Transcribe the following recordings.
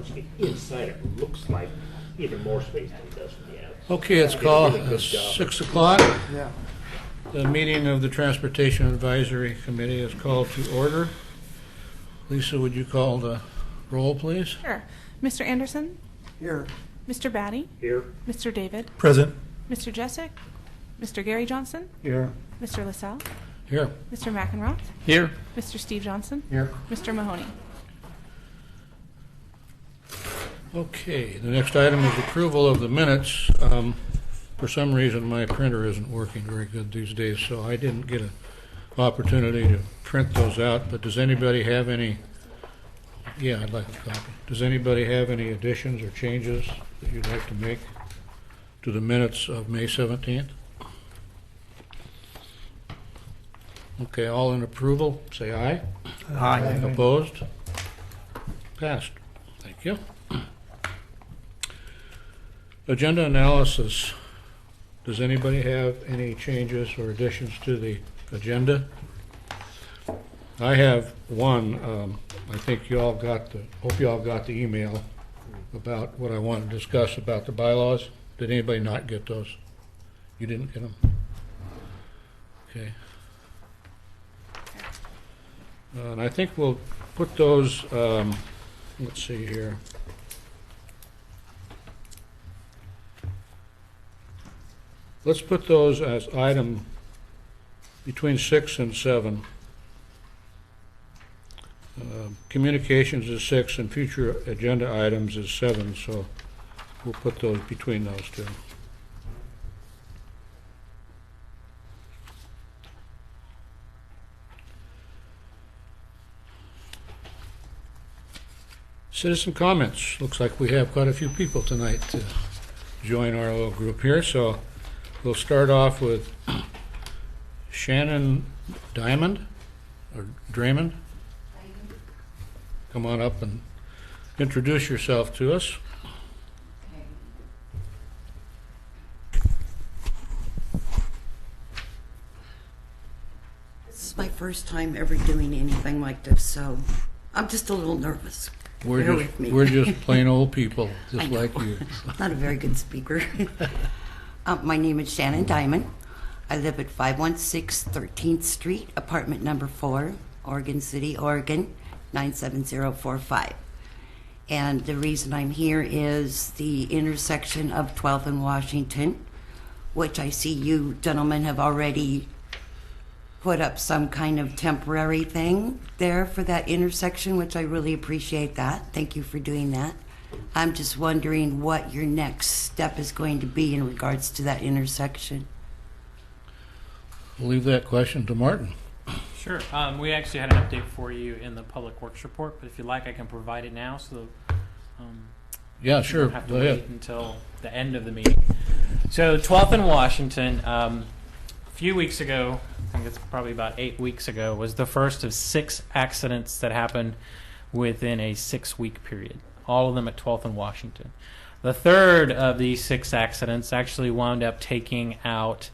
once you get inside, it looks like even more space than it does from the outside. Okay, it's called Really good job. 6 o'clock. Yeah. The meeting of the Transportation Advisory Committee is called to order. Lisa, would you call the roll, please? Sure. Mr. Anderson? Here. Mr. Batty? Here, Mr. David? Present. Mr. Jessic? Mr. Gary Johnson? Here. Mr. LaSalle? Here. Mr. McEnroth? Here. Mr. Steve Johnson? Here. Mr. Mahoney? Okay, the next item is approval of the minutes. For some reason, my printer isn't working very good these days, so I didn't get an opportunity to print those out. But does anybody have any? Yeah, I'd like a copy. Does anybody have any additions or changes that you'd like to make to the minutes of May 17th? Okay, all in approval, say aye. Aye. Opposed? Passed. Thank you. Agenda analysis. Does anybody have any changes or additions to the agenda? I have one. I think you all got hope you all got the email about what I want to discuss about the bylaws. Did anybody not get those? You didn't get them? Okay. And I think we'll put those, let's see here. Let's put those as item between 6 and 7. Communications is 6 and future agenda items is 7, so we'll put those between those two. Citizen comments. Looks like we have quite a few people tonight to join our little group here, so we'll start off with Shannon Diamond, or Draymond. Come on up and introduce yourself to us. This is my first time ever doing anything like this, so I'm just a little nervous. Bear with me. We're just plain old people, I just know. like you. Not a very good speaker. My name is Shannon Diamond. I live at 516 13th Street, apartment number 4, Oregon City, Oregon, 97045. And the reason I'm here is the intersection of 12th and Washington, which I see you gentlemen have already put up some kind of temporary thing there for that intersection, which I really appreciate that. Thank you for doing that. I'm just wondering what your next step is going to be in regards to that intersection. We'll leave that question to Martin. Sure. We actually had an update for you in the Public Works report, but if you like, I can provide it now, so Yeah, you sure. don't have to Go wait ahead. until the end of the meeting. So 12th and Washington, a few weeks ago, I think it's probably about 8 weeks ago, was the first of 6 accidents that happened within a 6-week period. All of them at 12th and Washington. The third of these 6 accidents actually wound up taking out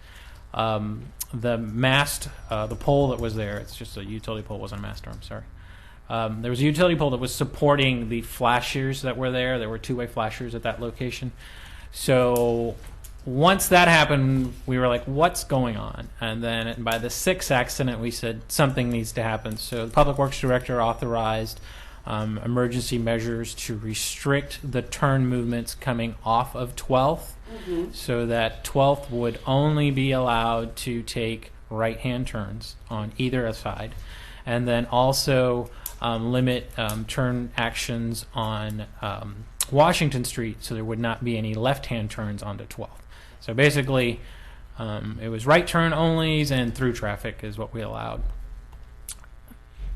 the mast, the pole that was there. It's just a utility pole, wasn't a mast arm, sorry. There was a utility pole that was supporting the flashers that were there. There were 2-way flashers at that location. So once that happened, we were like, what's going on? And then by the 6th accident, we said something needs to happen. So the Public Works Director authorized emergency measures to restrict the turn movements coming off of 12th, so that 12th would only be allowed to take right-hand turns on either side, and then also limit turn actions on Washington Street, so there would not be any left-hand turns onto 12th. So basically, it was right turn onlys and through traffic is what we allowed.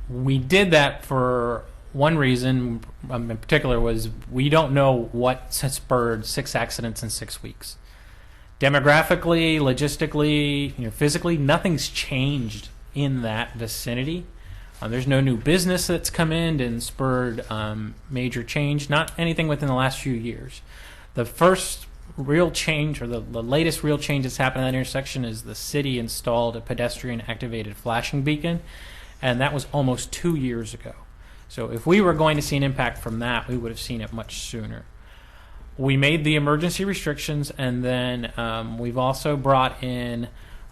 We did that for one reason in particular, was we don't know what spurred 6 accidents in 6 weeks. Demographically, logistically, physically, nothing's changed in that vicinity. There's no new business that's come in and spurred major change, not anything within the last few years. The first real change, or the latest real change that's happened at that intersection, is the city installed a pedestrian activated flashing beacon, and that was almost 2 years ago. So if we were going to see an impact from that, we would have seen it much sooner. We made the emergency restrictions, and then we've also brought in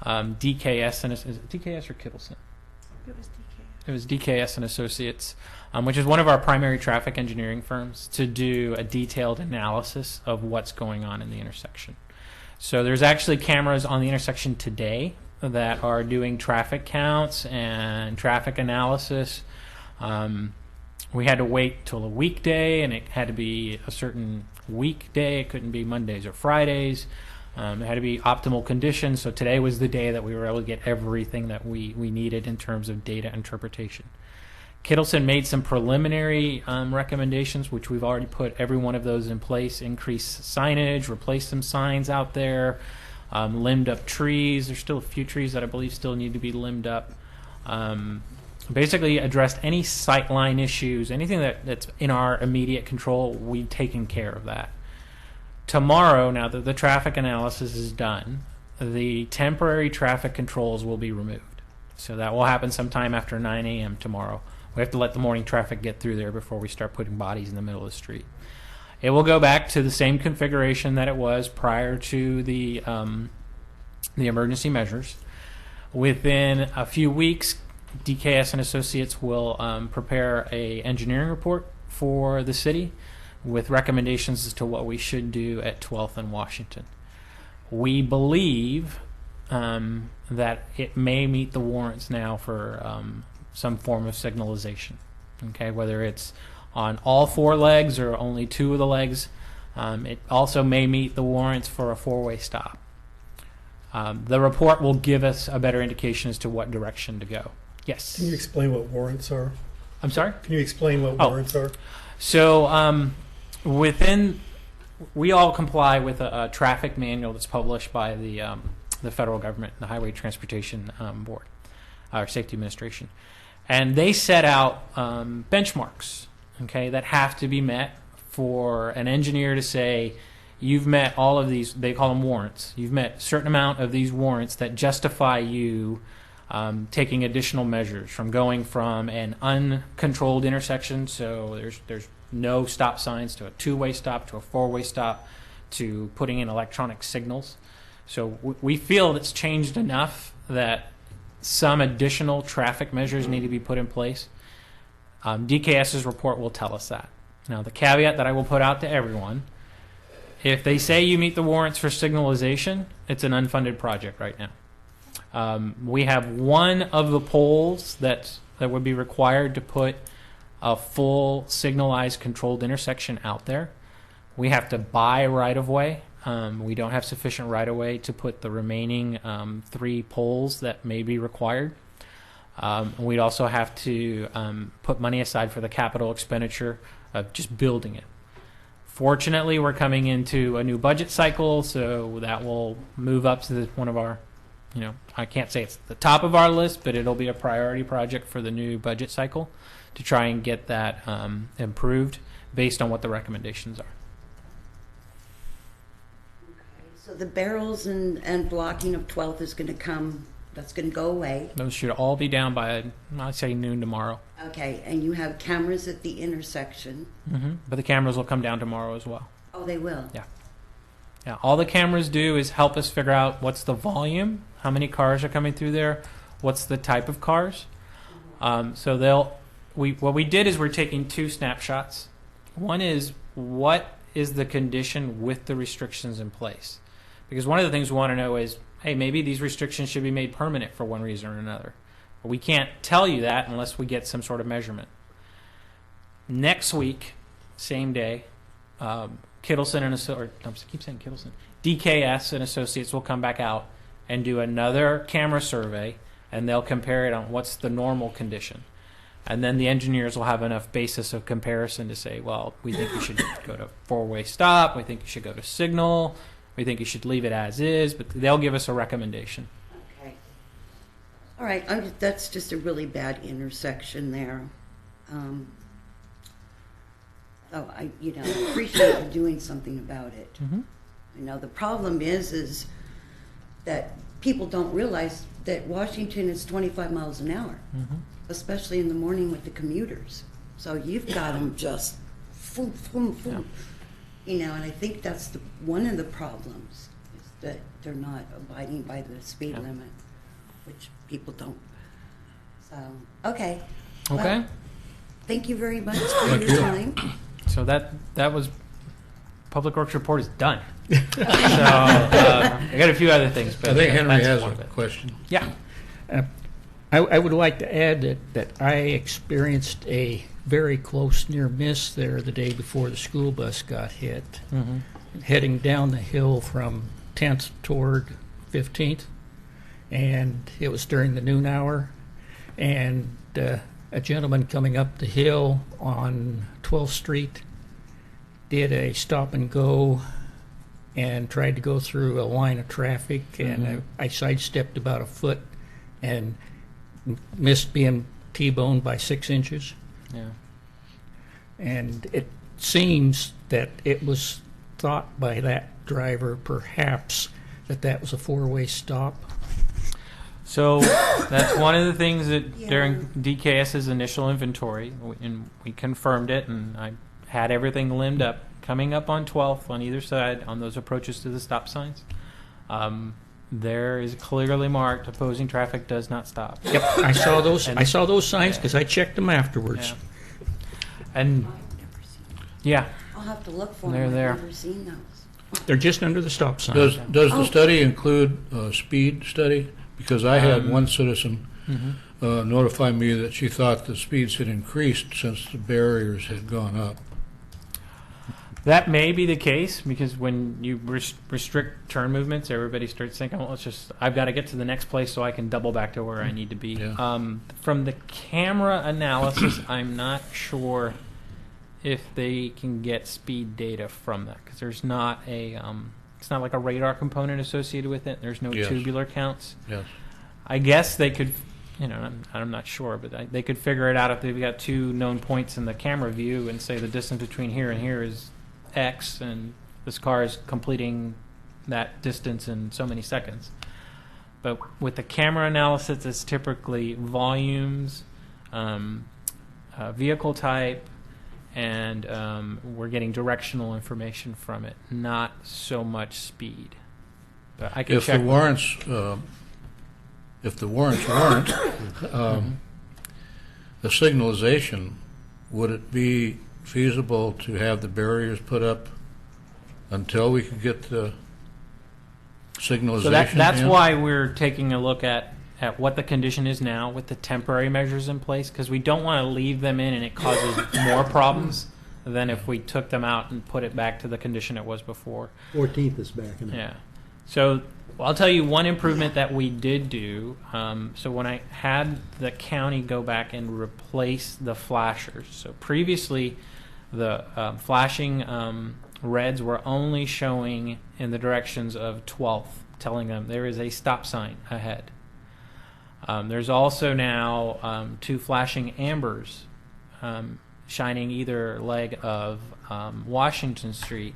DKS, and is it DKS or Kittleson? It was DK. It was DKS and Associates, which is one of our primary traffic engineering firms, to do a detailed analysis of what's going on in the intersection. So there's actually cameras on the intersection today that are doing traffic counts and traffic analysis. We had to wait till a weekday, and it had to be a certain weekday. It couldn't be Mondays or Fridays. It had to be optimal conditions. So today was the day that we were able to get everything that we needed in terms of data interpretation. Kittleson made some preliminary recommendations, which we've already put every one of those in place. Increase signage, replace some signs out there, limbed up trees. There's still a few trees that I believe still need to be limbed up. Basically addressed any sightline issues, anything that's in our immediate control. We've taken care of that. Tomorrow, now that the traffic analysis is done, the temporary traffic controls will be removed. So that will happen sometime after 9 a.m. tomorrow. We have to let the morning traffic get through there before we start putting bodies in the middle of the street. It will go back to the same configuration that it was prior to the emergency measures. Within a few weeks, DKS and Associates will prepare a engineering report for the city with recommendations as to what we should do at 12th and Washington. We believe that it may meet the warrants now for some form of signalization. Okay, whether it's on all four legs or only two of the legs. It also may meet the warrants for a four-way stop. The report will give us a better indication as to what direction to go. Yes. Can you explain what warrants are? I'm sorry? Can you explain what Oh. warrants are? So we all comply with a traffic manual that's published by the federal government, the Highway Transportation Board, or Safety Administration. And they set out benchmarks, okay, that have to be met for an engineer to say, you've met all of these, they call them warrants. You've met a certain amount of these warrants that justify you taking additional measures, from going from an uncontrolled intersection, so there's no stop signs, to a two-way stop, to a four-way stop, to putting in electronic signals. So we feel it's changed enough that some additional traffic measures need to be put in place. DKS's report will tell us that. Now, the caveat that I will put out to everyone, if they say you meet the warrants for signalization, it's an unfunded project right now. We have one of the poles that would be required to put a full signalized controlled intersection out there. We have to buy right-of-way. We don't have sufficient right-of-way to put the remaining 3 poles that may be required. We'd also have to put money aside for the capital expenditure of just building it. Fortunately, we're coming into a new budget cycle, so that will move up to one of our, I can't say it's the top of our list, but it'll be a priority project for the new budget cycle to try and get that improved based on what the recommendations are. So the barrels and blocking of 12th is going to come, that's going to go away. Those should all be down by, I'd say, noon tomorrow. Okay, and you have cameras at the intersection. But the cameras will come down tomorrow as well. Oh, they will? Yeah, all the cameras do is help us figure out what's the volume, how many cars are coming through there, what's the type of cars. So what we did is we're taking 2 snapshots. One is, what is the condition with the restrictions in place? Because one of the things we want to know is, hey, maybe these restrictions should be made permanent for one reason or another. But we can't tell you that unless we get some sort of measurement. Next week, same day, Kittleson and DKS and Associates will come back out and do another camera survey, and they'll compare it on what's the normal condition. And then the engineers will have enough basis of comparison to say, well, we think you should go to 4-way stop, we think you should go to signal, we think you should leave it as is, but they'll give us a recommendation. Okay. All right, that's just a really bad intersection there. I appreciate you doing something about it. The problem is that people don't realize that Washington is 25 miles an hour, especially in the morning with the commuters. So you've got them just, boom, boom, boom. You know, and I think that's one of the problems is that they're not abiding by the speed Yeah. limit, which people don't. So, okay. Okay. Well, thank you very much for Thank your you. time. So that was Public Works report is done. So I got a few other things, but I think Henry that's has one a of it. question. Yeah. I would like to add that I experienced a very close near miss there the day before the school bus got hit, heading down the hill from 10th toward 15th, and it was during the noon hour, and a gentleman coming up the hill on 12th Street did a stop and go and tried to go through a line of traffic, and I sidestepped about a foot and missed being T-boned by 6 inches. Yeah. And it seems that it was thought by that driver perhaps that was a four-way stop. So that's one of the things that Yeah. during DKS's initial inventory, and we confirmed it, and I had everything limbed up, coming up on 12th on either side on those approaches to the stop signs. There is clearly marked opposing traffic does not stop. Yep, I saw those. And- I saw those signs because I checked them afterwards. Yeah. And yeah, I'll have to look for They're them. there. I've never seen those. They're just under the stop sign. Does the Oh. study include a speed study? Because I had one citizen notify me that she thought the speeds had increased since the barriers had gone up. that may be the case because when you restrict turn movements, everybody starts thinking, well, I've got to get to the next place so I can double back to where I need to be. Yeah. From the camera analysis, I'm not sure if they can get speed data from that because there's not it's not like a radar component associated with it. There's no Yes. tubular counts. Yes. I guess they could, I'm not sure, but they could figure it out if they've got two known points in the camera view and say the distance between here and here is X, and this car is completing that distance in so many seconds. But with the camera analysis, it's typically volumes, vehicle type, and we're getting directional information from it, not so much speed. But I can If check. the warrants, warrant the signalization, would it be feasible to have the barriers put up until we can get the signalization? So that's in? why we're taking a look at what the condition is now with the temporary measures in place, because we don't want to leave them in and it causes more problems than if we took them out and put it back to the condition it was before. 14th is back in. Yeah. So I'll tell you one improvement that we did do. So when I had the county go back and replace the flashers, so previously the flashing reds were only showing in the directions of 12th, telling them there is a stop sign ahead. There's also now two flashing ambers shining either leg of Washington Street,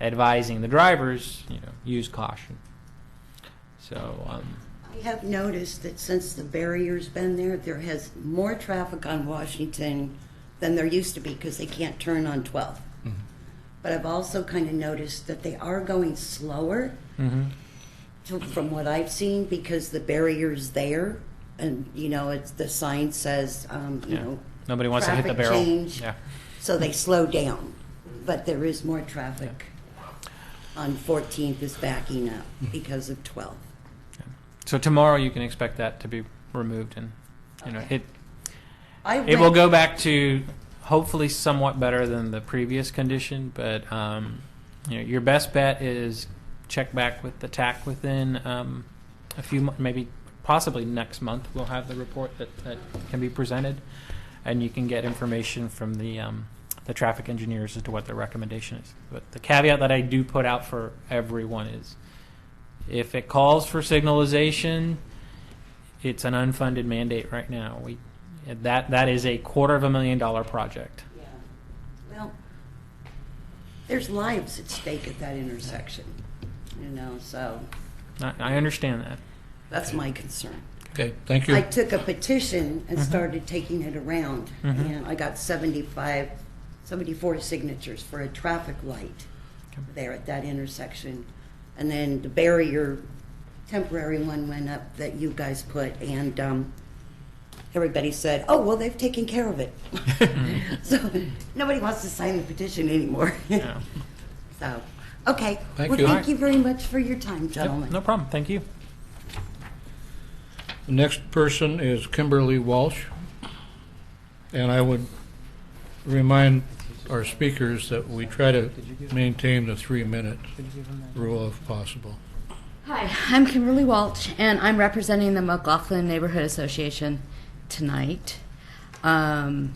advising the drivers, use caution. So, I have noticed that since the barrier's been there has more traffic on Washington than there used to be because they can't turn on 12th. But I've also kind of noticed that they are going slower from what I've seen because the barrier's there and, it's the sign says, nobody wants to hit the traffic barrel. change. Yeah. So they slow down. But there is more traffic on 14th is backing up because of 12th. So tomorrow you can expect that to be removed, and Okay. it will go back to hopefully somewhat better than the previous condition. But your best bet is check back with the TAC within a few maybe possibly next month. We'll have the report that can be presented, and you can get information from the traffic engineers as to what their recommendation is. But the caveat that I do put out for everyone is, if it calls for signalization, it's an unfunded mandate right now. That is a $250,000 project. Yeah. Well, there's lives at stake at that intersection, so I understand that. that's my concern. Okay, thank I you. took a petition and started taking it around, and I got 74 signatures for a traffic light there at that intersection. And then the barrier, temporary one went up that you guys put, and everybody said, oh, well, they've taken care of it. So nobody wants to sign the petition anymore. Yeah. So, okay. Thank Well, you. thank you very much for your time, Yep, gentlemen. no problem. Thank you. The next person is Kimberly Walsh. And I would remind our speakers that we try to maintain the 3-minute rule if possible. Hi, I'm Kimberly Walsh, and I'm representing the McLaughlin Neighborhood Association tonight. Good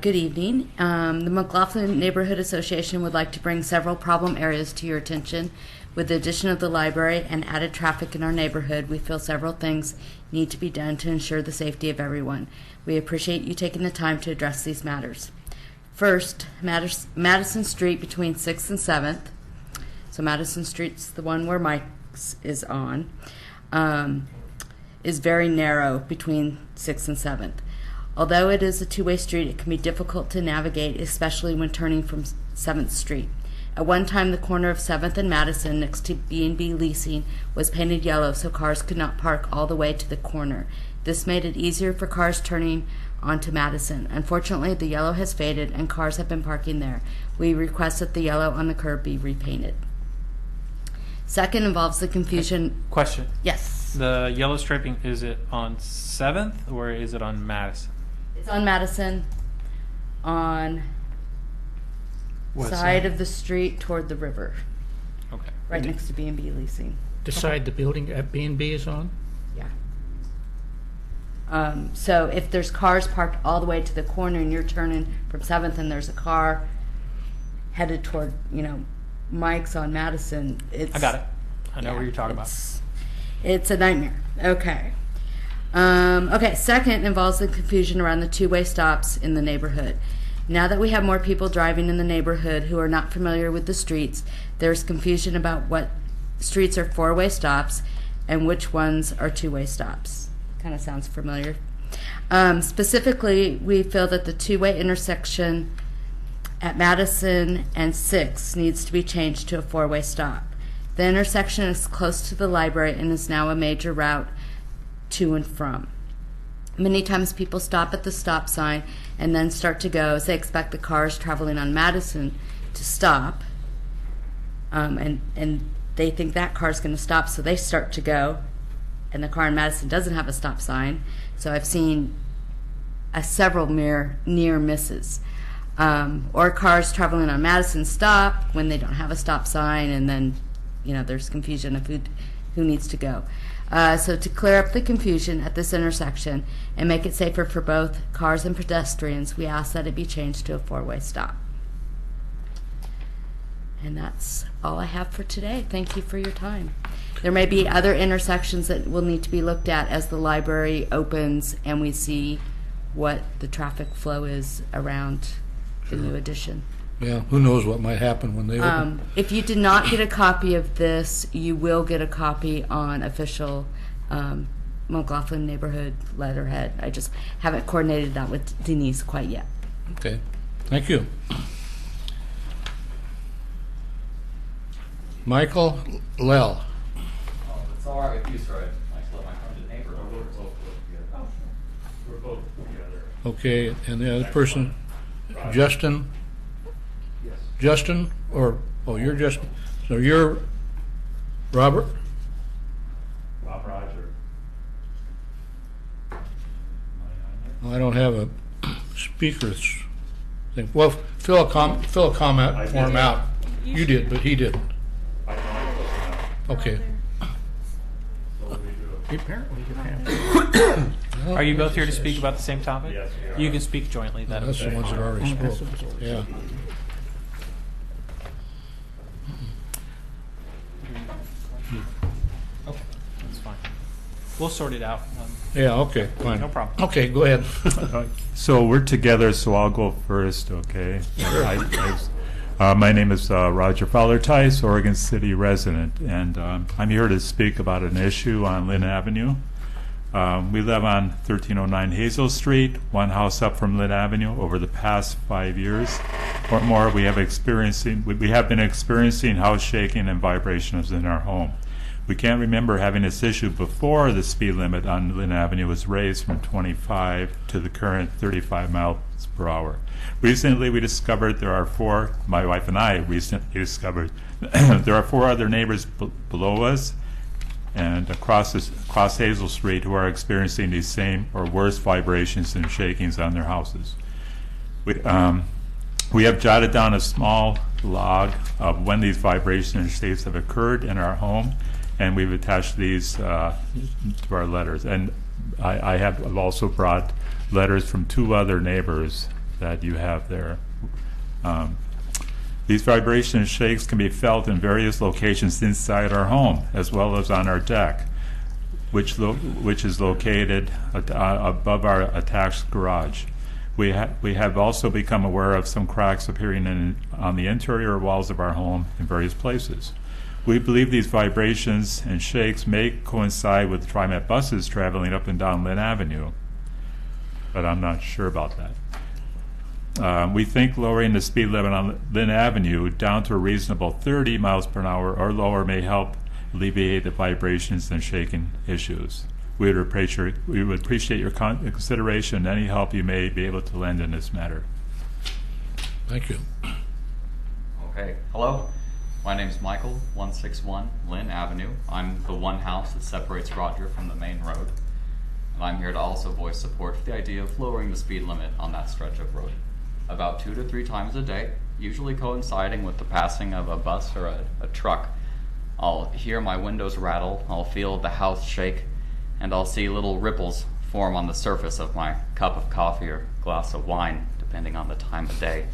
evening. The McLaughlin Neighborhood Association would like to bring several problem areas to your attention. With the addition of the library and added traffic in our neighborhood, we feel several things need to be done to ensure the safety of everyone. We appreciate you taking the time to address these matters. First, Madison Street between 6th and 7th. So Madison Street's the one where Mike's is on, is very narrow between 6th and 7th. Although it is a two-way street, it can be difficult to navigate, especially when turning from 7th Street. At one time, the corner of 7th and Madison next to B&B Leasing was painted yellow so cars could not park all the way to the corner. This made it easier for cars turning onto Madison. Unfortunately, the yellow has faded and cars have been parking there. We request that the yellow on the curb be repainted. Second involves the confusion. Question. Yes, The yellow striping, is it on 7th or is it on Madison? it's on Madison, on side of the street toward the river, Okay. right next to B&B Leasing. Decide the building at B&B is on? Yeah. So if there's cars parked all the way to the corner and you're turning from 7th and there's a car headed toward, Mike's on Madison, it's... I got it. I know what you're talking about. It's a nightmare. Okay. Second involves the confusion around the two-way stops in the neighborhood. Now that we have more people driving in the neighborhood who are not familiar with the streets, there's confusion about what streets are four-way stops and which ones are two-way stops. Kind of sounds familiar. Specifically, we feel that the two-way intersection at Madison and 6 needs to be changed to a four-way stop. The intersection is close to the library and is now a major route to and from. Many times people stop at the stop sign and then start to go as they expect the cars traveling on Madison to stop. And they think that car's going to stop, so they start to go. And the car in Madison doesn't have a stop sign. So I've seen several near misses. Or cars traveling on Madison stop when they don't have a stop sign, and then there's confusion of who needs to go. So to clear up the confusion at this intersection and make it safer for both cars and pedestrians, we ask that it be changed to a four-way stop. And that's all I have for today. Thank you for your time. There may be other intersections that will need to be looked at as the library opens and we see what the traffic flow is around the new addition. Yeah, who knows what might happen when they open. If you did not get a copy of this, you will get a copy on official McLaughlin neighborhood letterhead. I just haven't coordinated that with Denise quite yet. Okay, thank you. Michael Lell. Oh, it's all right with you, sir. I let my friend the neighbor. We're both together. Okay, and the other person, Justin? Yes. Justin, you're Justin. So you're Robert? Bob Roger. Well, I don't have a speaker's thing. Well, fill a comment form out. You did, but he didn't. I know I'm Okay. so we do. Apparently you have. Are you both here to speak about the same topic? Yes, we are. You can speak jointly. Then. That's the ones that already spoke. Yeah. Okay, that's fine. We'll sort it out. Yeah, okay, fine. No problem. Okay, go ahead. So we're together, so I'll go first, okay? My name is Roger Fowler Tice, Oregon City resident, and I'm here to speak about an issue on Lynn Avenue. We live on 1309 Hazel Street, one house up from Lynn Avenue. Over the past 5 years or more, we have been experiencing house shaking and vibrations in our home. We can't remember having this issue before the speed limit on Lynn Avenue was raised from 25 to the current 35 miles per hour. Recently, we discovered my wife and I recently discovered there are 4 other neighbors below us and across Hazel Street who are experiencing these same or worse vibrations and shakings on their houses. We have jotted down a small log of when these vibrations and shakes have occurred in our home, and we've attached these to our letters. And I've also brought letters from 2 other neighbors that you have there. These vibration and shakes can be felt in various locations inside our home, as well as on our deck, which is located above our attached garage. We have also become aware of some cracks appearing on the interior walls of our home in various places. We believe these vibrations and shakes may coincide with TriMet buses traveling up and down Lynn Avenue, but I'm not sure about that. We think lowering the speed limit on Lynn Avenue down to a reasonable 30 miles per hour or lower may help alleviate the vibrations and shaking issues. We would appreciate your consideration and any help you may be able to lend in this matter. Thank you. Okay, hello. My name is Michael, 161 Lynn Avenue. I'm the one house that separates Roger from the main road. And I'm here to also voice support for the idea of lowering the speed limit on that stretch of road. About 2 to 3 times a day, usually coinciding with the passing of a bus or a truck, I'll hear my windows rattle, I'll feel the house shake, and I'll see little ripples form on the surface of my cup of coffee or glass of wine, depending on the time of day.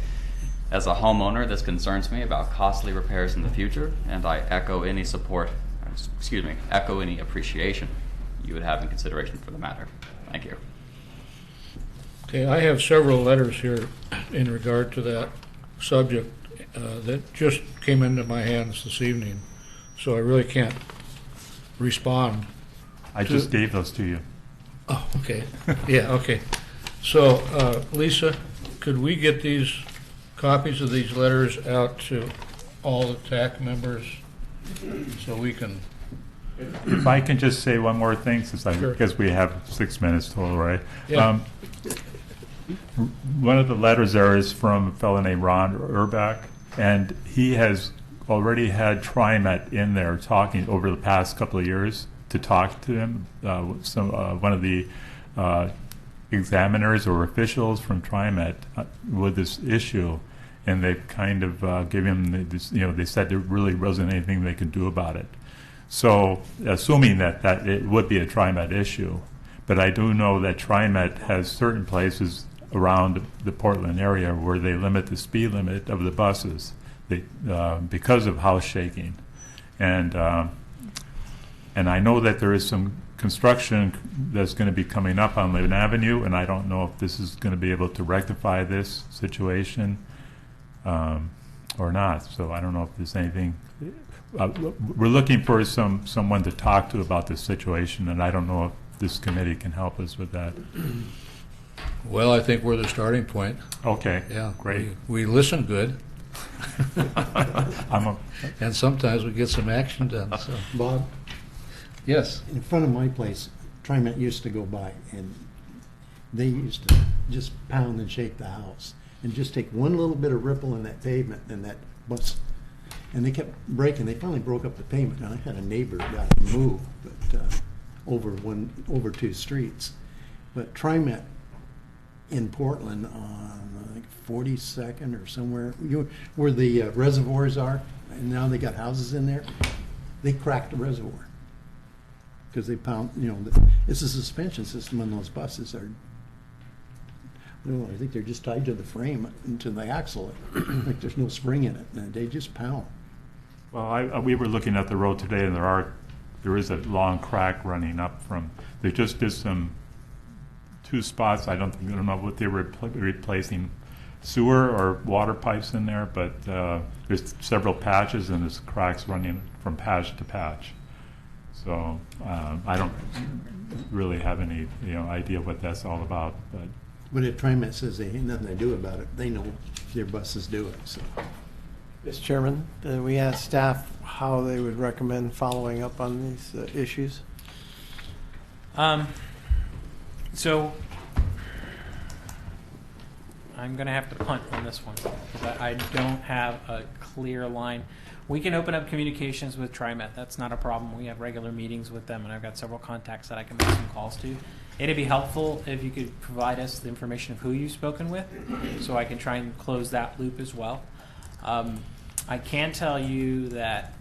As a homeowner, this concerns me about costly repairs in the future, and I echo any appreciation you would have in consideration for the matter. Thank you. Okay, I have several letters here in regard to that subject that just came into my hands this evening, so I really can't respond. I just gave those to you. Oh, okay. Yeah, okay. So, Lisa, could we get these copies of these letters out to all the TAC members so we can... If I can just say one more thing, Sure. because we have 6 minutes total, right? Yeah. One of the letters there is from a fellow named Ron Urbach, and he has already had TriMet in there talking over the past couple of years to talk to him. One of the examiners or officials from TriMet with this issue, and they kind of gave him this, they said there really wasn't anything they could do about it. So, assuming that it would be a TriMet issue, but I do know that TriMet has certain places around the Portland area where they limit the speed limit of the buses because of house shaking, and I know that there is some construction that's going to be coming up on Lynn Avenue, and I don't know if this is going to be able to rectify this situation or not. So I don't know if there's anything. We're looking for someone to talk to about this situation, and I don't know if this committee can help us with that. Well, I think we're the starting point. Okay. Yeah. Great. We listen good. I'm And sometimes we get some action done. So. Bob, Yes. in front of my place, TriMet used to go by, and they used to just pound and shake the house, and just take one little bit of ripple in that pavement, and that bus, and they kept breaking. They finally broke up the pavement. And I had a neighbor that got to move, but over 2 streets. But TriMet in Portland on I think 42nd or somewhere, where the reservoirs are, and now they got houses in there. They cracked the reservoir because they pound. It's a suspension system on those buses. I think they're just tied to the frame and to the axle. Like there's no spring in it, and they just pound. Well, we were looking at the road today, and there is a long crack running up from. They just did 2 spots. I don't know what they were replacing sewer or water pipes in there, but there's several patches and there's cracks running from patch to patch. So I don't really have any idea what that's all about. But if TriMet says they ain't nothing to do about it, they know their buses do it, so. Mr. Chairman, we asked staff how they would recommend following up on these issues. So I'm going to have to punt on this one because I don't have a clear line. We can open up communications with TriMet. That's not a problem. We have regular meetings with them, and I've got several contacts that I can make some calls to. It'd be helpful if you could provide us the information of who you've spoken with so I can try and close that loop as well. I can tell you that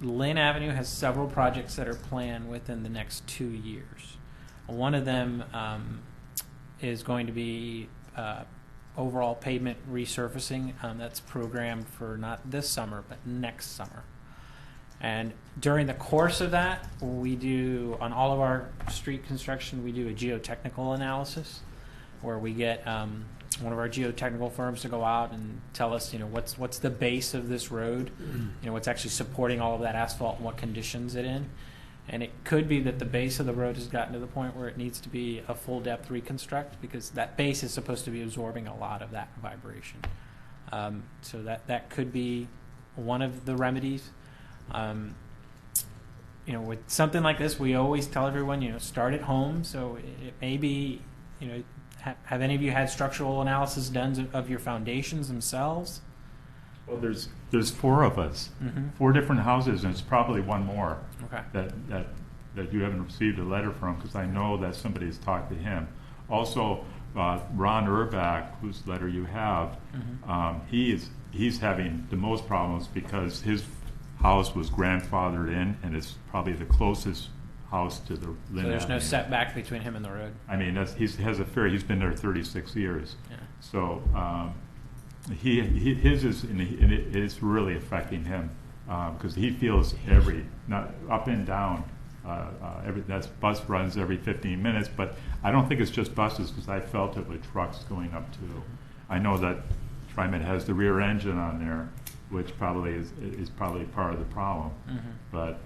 Lynn Avenue has several projects that are planned within the next 2 years. One of them is going to be overall pavement resurfacing that's programmed for not this summer but next summer. And during the course of that, we do, on all of our street construction, we do a geotechnical analysis where we get one of our geotechnical firms to go out and tell us, what's the base of this road, what's actually supporting all of that asphalt and what conditions it in. And it could be that the base of the road has gotten to the point where it needs to be a full depth reconstruct because that base is supposed to be absorbing a lot of that vibration. So that could be one of the remedies. With something like this, we always tell everyone, start at home. So it may be, have any of you had structural analysis done of your foundations themselves? Well, there's 4 of us, 4 different houses, and it's probably one more Okay. that you haven't received a letter from because I know that somebody's talked to him. Also, Ron Urbach, whose letter you have, he's having the most problems because his house was grandfathered in, and it's probably the closest house to the Lynn So there's no Avenue. setback between him and the road. I mean, he's been there 36 years. Yeah. So his is, and it's really affecting him because he feels not up and down. That's bus runs every 15 minutes, but I don't think it's just buses because I felt it with trucks going up too. I know that TriMet has the rear engine on there, which probably is probably part of the problem. But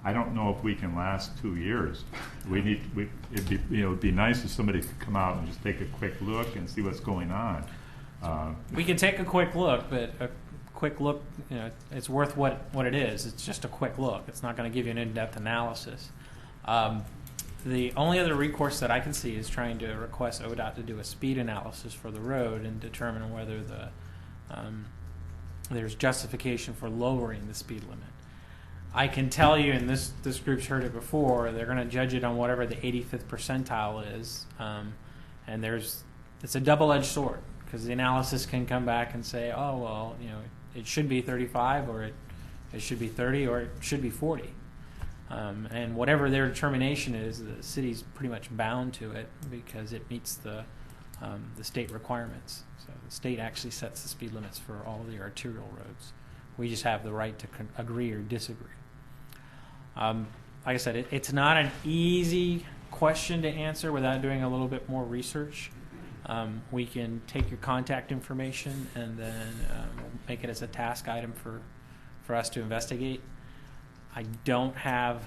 I don't know if we can last 2 years. It'd be nice if somebody could come out and just take a quick look and see what's going on. We can take a quick look, but a quick look, it's worth what it is. It's just a quick look. It's not going to give you an in-depth analysis. The only other recourse that I can see is trying to request ODOT to do a speed analysis for the road and determine whether there's justification for lowering the speed limit. I can tell you, and this group's heard it before, they're going to judge it on whatever the 85th percentile is, and it's a double-edged sword because the analysis can come back and say, oh well, it should be 35, or it should be 30, or it should be 40, and whatever their determination is, the city's pretty much bound to it because it meets the state requirements. So the state actually sets the speed limits for all of the arterial roads. We just have the right to agree or disagree. Like I said, it's not an easy question to answer without doing a little bit more research. We can take your contact information and then make it as a task item for us to investigate. I don't have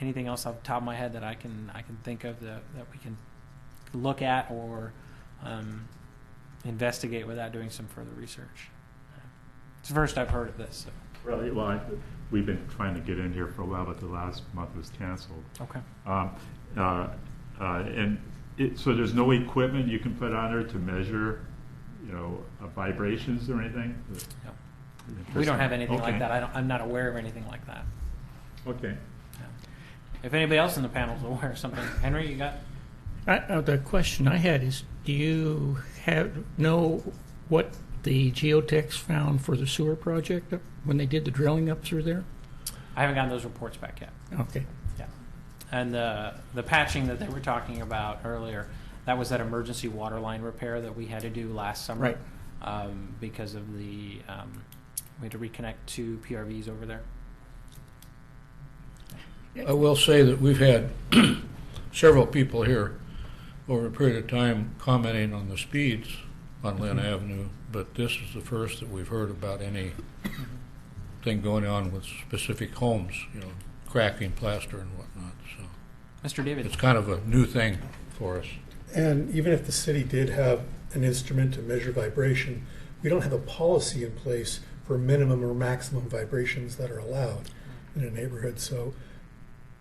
anything else off the top of my head that I can think of that we can look at or investigate without doing some further research. It's the first I've heard of this. So. Really? Well, we've been trying to get in here for a while, but the last month was canceled. Okay. So there's no equipment you can put on there to measure, vibrations or anything? No. We don't have anything Okay. like that. I'm not aware of anything like that. Okay. Yeah. If anybody else in the panel is aware of something, Henry, you got? The question I had is, do you know what the geotechs found for the sewer project when they did the drilling up through there? I haven't gotten those reports back yet. Okay. Yeah. And the patching that they were talking about earlier, that was that emergency water line repair that we had to do last summer. Right. Because of we had to reconnect 2 PRVs over there. I will say that we've had several people here over a period of time commenting on the speeds on Lynn Avenue, but this is the first that we've heard about anything going on with specific homes, cracking plaster and whatnot. So Mr. David. it's kind of a new thing for us. And even if the city did have an instrument to measure vibration, we don't have a policy in place for minimum or maximum vibrations that are allowed in a neighborhood. So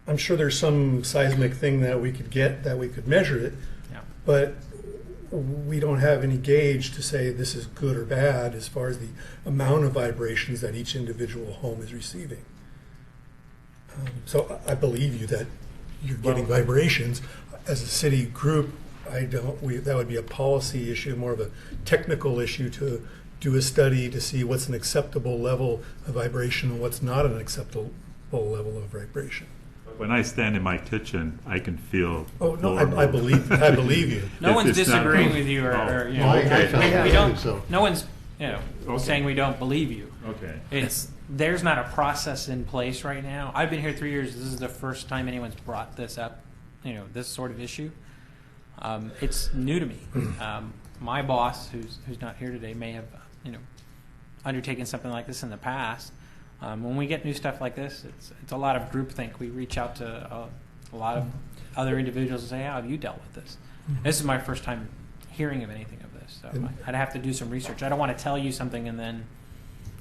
I'm sure there's some seismic thing that we could get that we could measure it, Yeah. but we don't have any gauge to say this is good or bad as far as the amount of vibrations that each individual home is receiving. So I believe you that you're getting vibrations. As a city group, that would be a policy issue, more of a technical issue to do a study to see what's an acceptable level of vibration and what's not an acceptable level of vibration. When I stand in my kitchen, I can feel. Oh no, I believe you. No one's It's not- disagreeing with you, or Oh, okay. we don't. So. No one's, Okay. saying we don't believe you. Okay. There's not a process in place right now. I've been here 3 years. This is the first time anyone's brought this up. This sort of issue. It's new to me. My boss, who's not here today, may have undertaken something like this in the past. When we get new stuff like this, it's a lot of groupthink. We reach out to a lot of other individuals and say, "How have you dealt with this?" This is my first time hearing of anything of this, so I'd have to do some research. I don't want to tell you something and then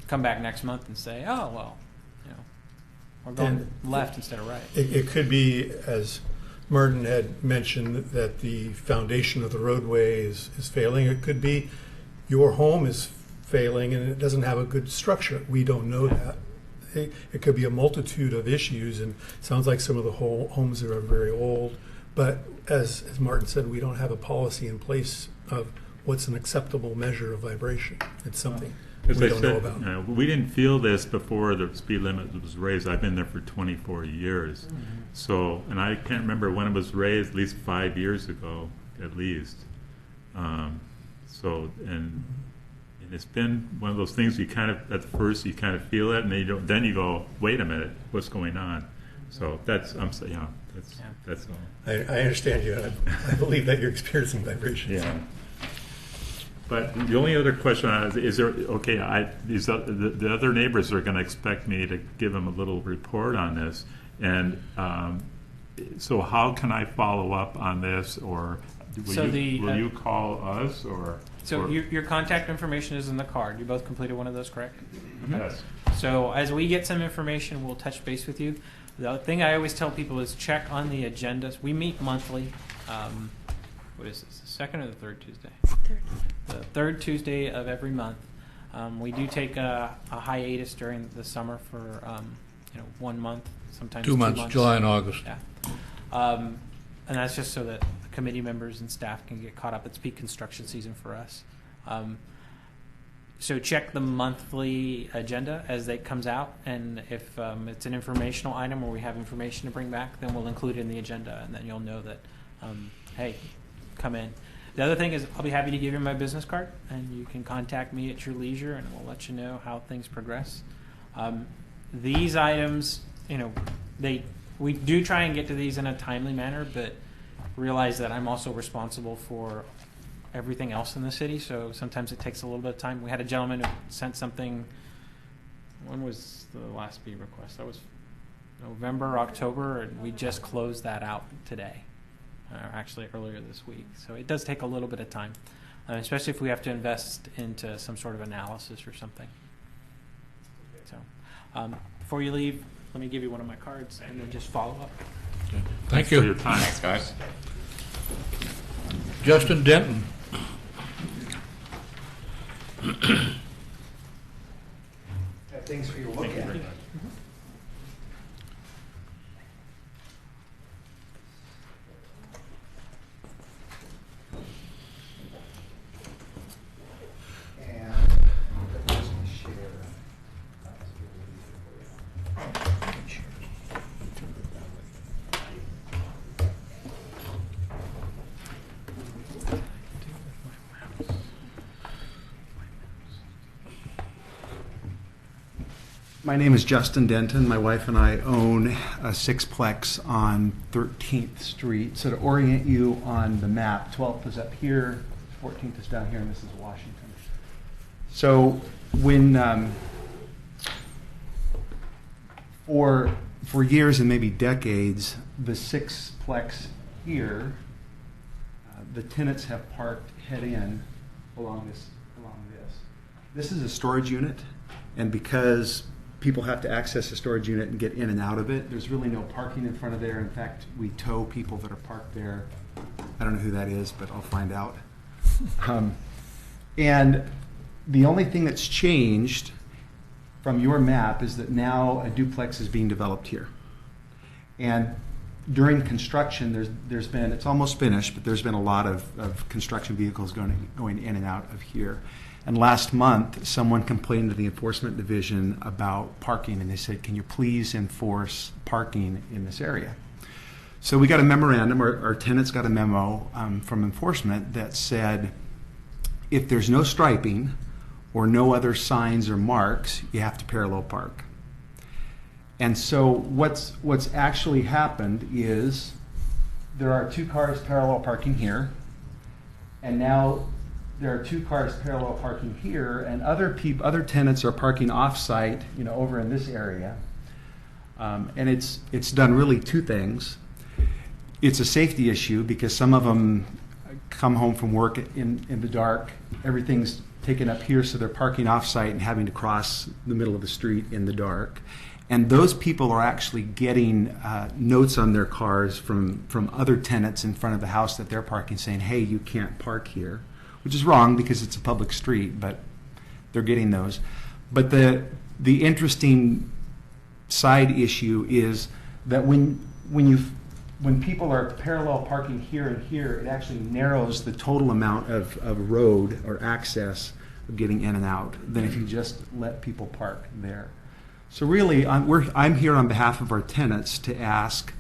come back next month and say, "Oh well, we're going left instead of right." It could be, as Merton had mentioned, that the foundation of the roadway is failing. It could be your home is failing and it doesn't have a good structure. We don't know that. It could be a multitude of issues, and it sounds like some of the homes are very old. But as Martin said, we don't have a policy in place of what's an acceptable measure of vibration. It's something As we I don't said, know about. we didn't feel this before the speed limit was raised. I've been there for 24 years. Mm-hmm. So, and I can't remember when it was raised, at least 5 years ago, at least. And it's been one of those things you kind of, at first you kind of feel it, and then you go, wait a minute, what's going on? So that's all. I understand you. I believe that you're experiencing vibrations. Yeah. But the only other question is there, okay, the other neighbors are going to expect me to give them a little report on this. And so how can I follow up on this, or will you call us, or? So your contact information is in the card. You both completed one of those, correct? Yes. So as we get some information, we'll touch base with you. The thing I always tell people is check on the agendas. We meet monthly. What is this, the second or the third Tuesday? The third Tuesday of every month. We do take a hiatus during the summer for 1 month, sometimes 2 months, July and August. Yeah. And that's just so that the committee members and staff can get caught up. It's peak construction season for us. So check the monthly agenda as it comes out, and if it's an informational item or we have information to bring back, then we'll include it in the agenda, and then you'll know that, hey, come in. The other thing is I'll be happy to give you my business card, and you can contact me at your leisure, and we'll let you know how things progress. These items, we do try and get to these in a timely manner, but realize that I'm also responsible for everything else in the city, so sometimes it takes a little bit of time. We had a gentleman who sent something. When was the last speed request? That was November, October, and we just closed that out today, actually earlier this week. So it does take a little bit of time, especially if we have to invest into some sort of analysis or something. So before you leave, let me give you one of my cards and then just follow up. Okay. Thank Thanks you. for your time. Thanks, guys. Justin Denton. Thanks for your look at it. My name is Justin Denton. My wife and I own a sixplex on 13th Street. So to orient you on the map, 12th is up here, 14th is down here, and this is Washington. So when for years and maybe decades, the sixplex here, the tenants have parked head in along this. This is a storage unit, and because people have to access the storage unit and get in and out of it, there's really no parking in front of there. In fact, we tow people that are parked there. I don't know who that is, but I'll find out. And the only thing that's changed from your map is that now a duplex is being developed here. And during construction, there's been, it's almost finished, but there's been a lot of construction vehicles going in and out of here. And last month, someone complained to the enforcement division about parking, and they said, can you please enforce parking in this area? So we got a memorandum, our tenants got a memo from enforcement that said, if there's no striping or no other signs or marks, you have to parallel park. And so what's actually happened is there are 2 cars parallel parking here, and now there are 2 cars parallel parking here, and other tenants are parking off-site, over in this area. And it's done really 2 things. It's a safety issue because some of them come home from work in the dark. Everything's taken up here, so they're parking off-site and having to cross the middle of the street in the dark. And those people are actually getting notes on their cars from other tenants in front of the house that they're parking saying, hey, you can't park here, which is wrong because it's a public street, but they're getting those. But the interesting side issue is that when people are parallel parking here and here, it actually narrows the total amount of road or access of getting in and out than if you just let people park there. So really, I'm here on behalf of our tenants to ask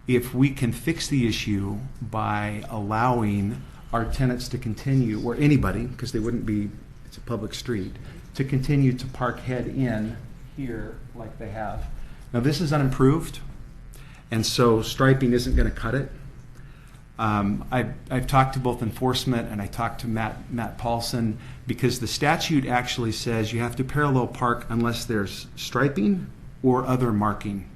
if we can fix the issue by allowing our tenants to continue, or anybody, because they wouldn't be, it's a public street, to continue to park head in here like they have. Now this is unimproved, and so striping isn't going to cut it. I've talked to both enforcement and I talked to Matt Paulson, because the statute actually says you have to parallel park unless there's striping or other marking.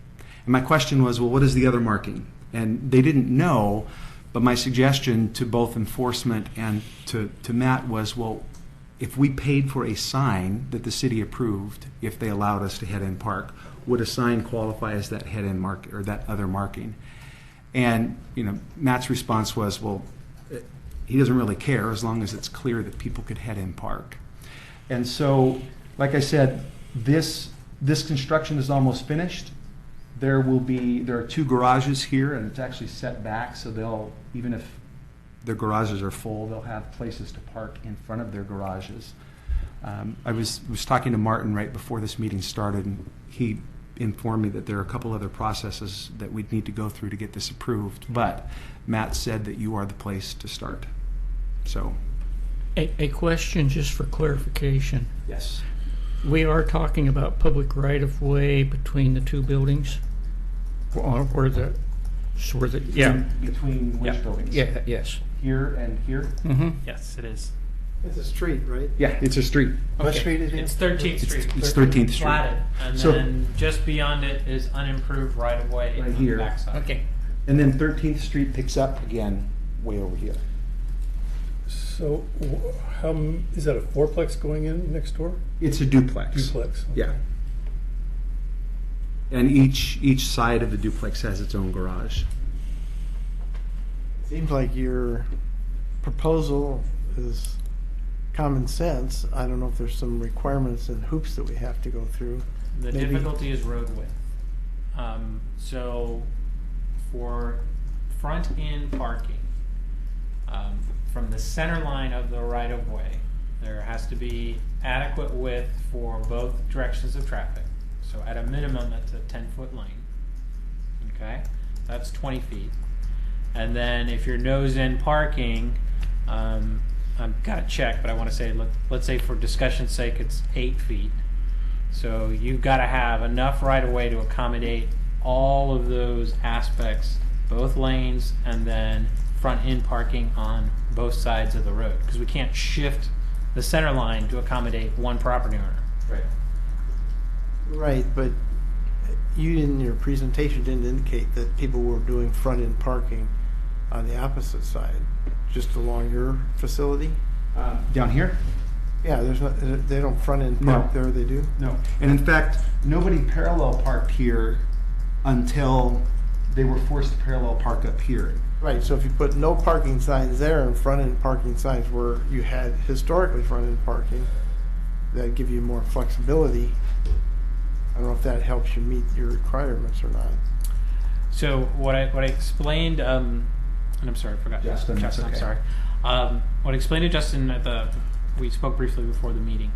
And my question was, well, what is the other marking? And they didn't know, but my suggestion to both enforcement and to Matt was, well, if we paid for a sign that the city approved, if they allowed us to head in park, would a sign qualify as that head in mark or that other marking? And Matt's response was, well, he doesn't really care as long as it's clear that people could head in park. And so, like I said, this construction is almost finished. There are 2 garages here, and it's actually set back, so even if their garages are full, they'll have places to park in front of their garages. I was talking to Martin right before this meeting started, and he informed me that there are a couple other processes that we'd need to go through to get this approved, but Matt said that you are the place to start. So, A question just for clarification. yes. We are talking about public right-of-way between the 2 buildings? Or Between which buildings? Yeah, yes. Here and here? Mm-hmm. Yes, it is. It's a street, right? Yeah, it's a street. What street is it? It's 13th Street. It's 13th Street. Platted, and So- then just beyond it is unimproved right-of-way Right on here. the backside. Okay. And then 13th Street picks up again way over here. So how is that a fourplex going in next door? It's a duplex. Duplex. Okay. Yeah. And each side of the duplex has its own garage. Seems like your proposal is common sense. I don't know if there's some requirements and hoops that we have to go through. The Maybe- difficulty is road width. So for front-end parking, from the center line of the right-of-way, there has to be adequate width for both directions of traffic. So at a minimum, that's a 10-foot lane. Okay, that's 20 feet. And then if you're nose-in parking, I've got to check, but I want to say, let's say for discussion's sake, it's 8 feet. So you've got to have enough right-of-way to accommodate all of those aspects, both lanes, and then front-end parking on both sides of the road because we can't shift the center line to accommodate one property owner. Right. Right, but you in your presentation didn't indicate that people were doing front-end parking on the opposite side, just along your facility? Down here? Yeah, there's not, they don't front-end park No. there, they do? No. And in fact, nobody parallel parked here until they were forced to parallel park up here. Right, so if you put no parking signs there and front-end parking signs where you had historically front-end parking, that'd give you more flexibility. I don't know if that helps you meet your requirements or not. So what I explained, and I'm sorry, I forgot. Justin, that's I'm okay. sorry. What I explained to Justin we spoke briefly before the meeting.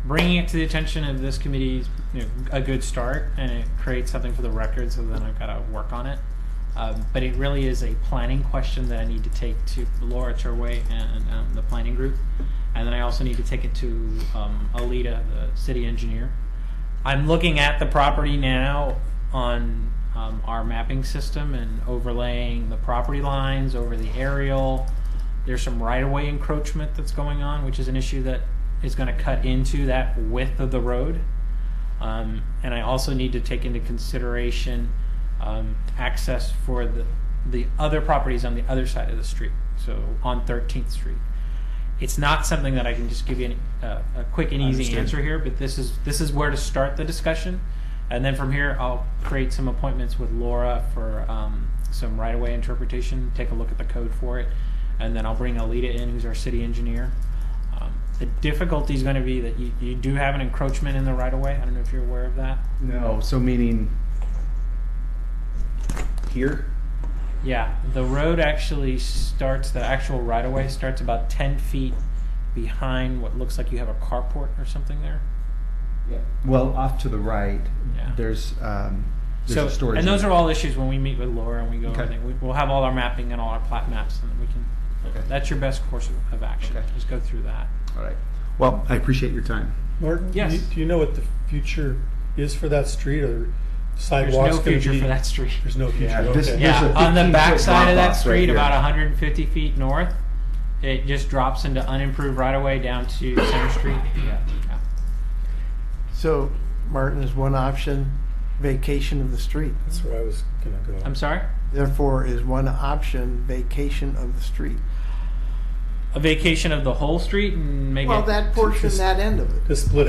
Bringing it to the attention of this committee is a good start, and it creates something for the record. So then I've got to work on it. But it really is a planning question that I need to take to Laura Turway and the planning group, and then I also need to take it to Alita, the city engineer. I'm looking at the property now on our mapping system and overlaying the property lines over the aerial. There's some right-of-way encroachment that's going on, which is an issue that is going to cut into that width of the road. And I also need to take into consideration access for the other properties on the other side of the street, so on 13th Street. It's not something that I can just give you a quick and easy answer here, but this is where to start the discussion. And then from here, I'll create some appointments with Laura for some right-of-way interpretation, take a look at the code for it, and then I'll bring Alita in, who's our city engineer. The difficulty is going to be that you do have an encroachment in the right-of-way. I don't know if you're aware of that. No, so meaning here? Yeah, the road actually starts, the actual right-of-way starts about 10 feet behind what looks like you have a carport or something there. Yeah. Well, off to the right, Yeah. there's a storage. And those unit. are all issues when we meet with Laura and we go over Okay. everything. We'll have all our mapping and all our plat maps, and we can. Okay. That's your best course of action. Okay. Just go through that. All right. Well, I appreciate your time. Martin, Yes. do you know what the future is for that street? Or There's sidewalks? no gonna future be- for that street. There's no future. Yeah, okay. this- There's Yeah, a on the 15-foot back side of that drop-off right street, here. about 150 feet north, it just drops into unimproved right-of-way down to Center Street. Yeah. So, Martin, is one option vacation of the street. That's where I was gonna go. I'm sorry? Therefore, is one option vacation of the street. A vacation of the whole street and make Well, it. that portion, Just- that end of it. To split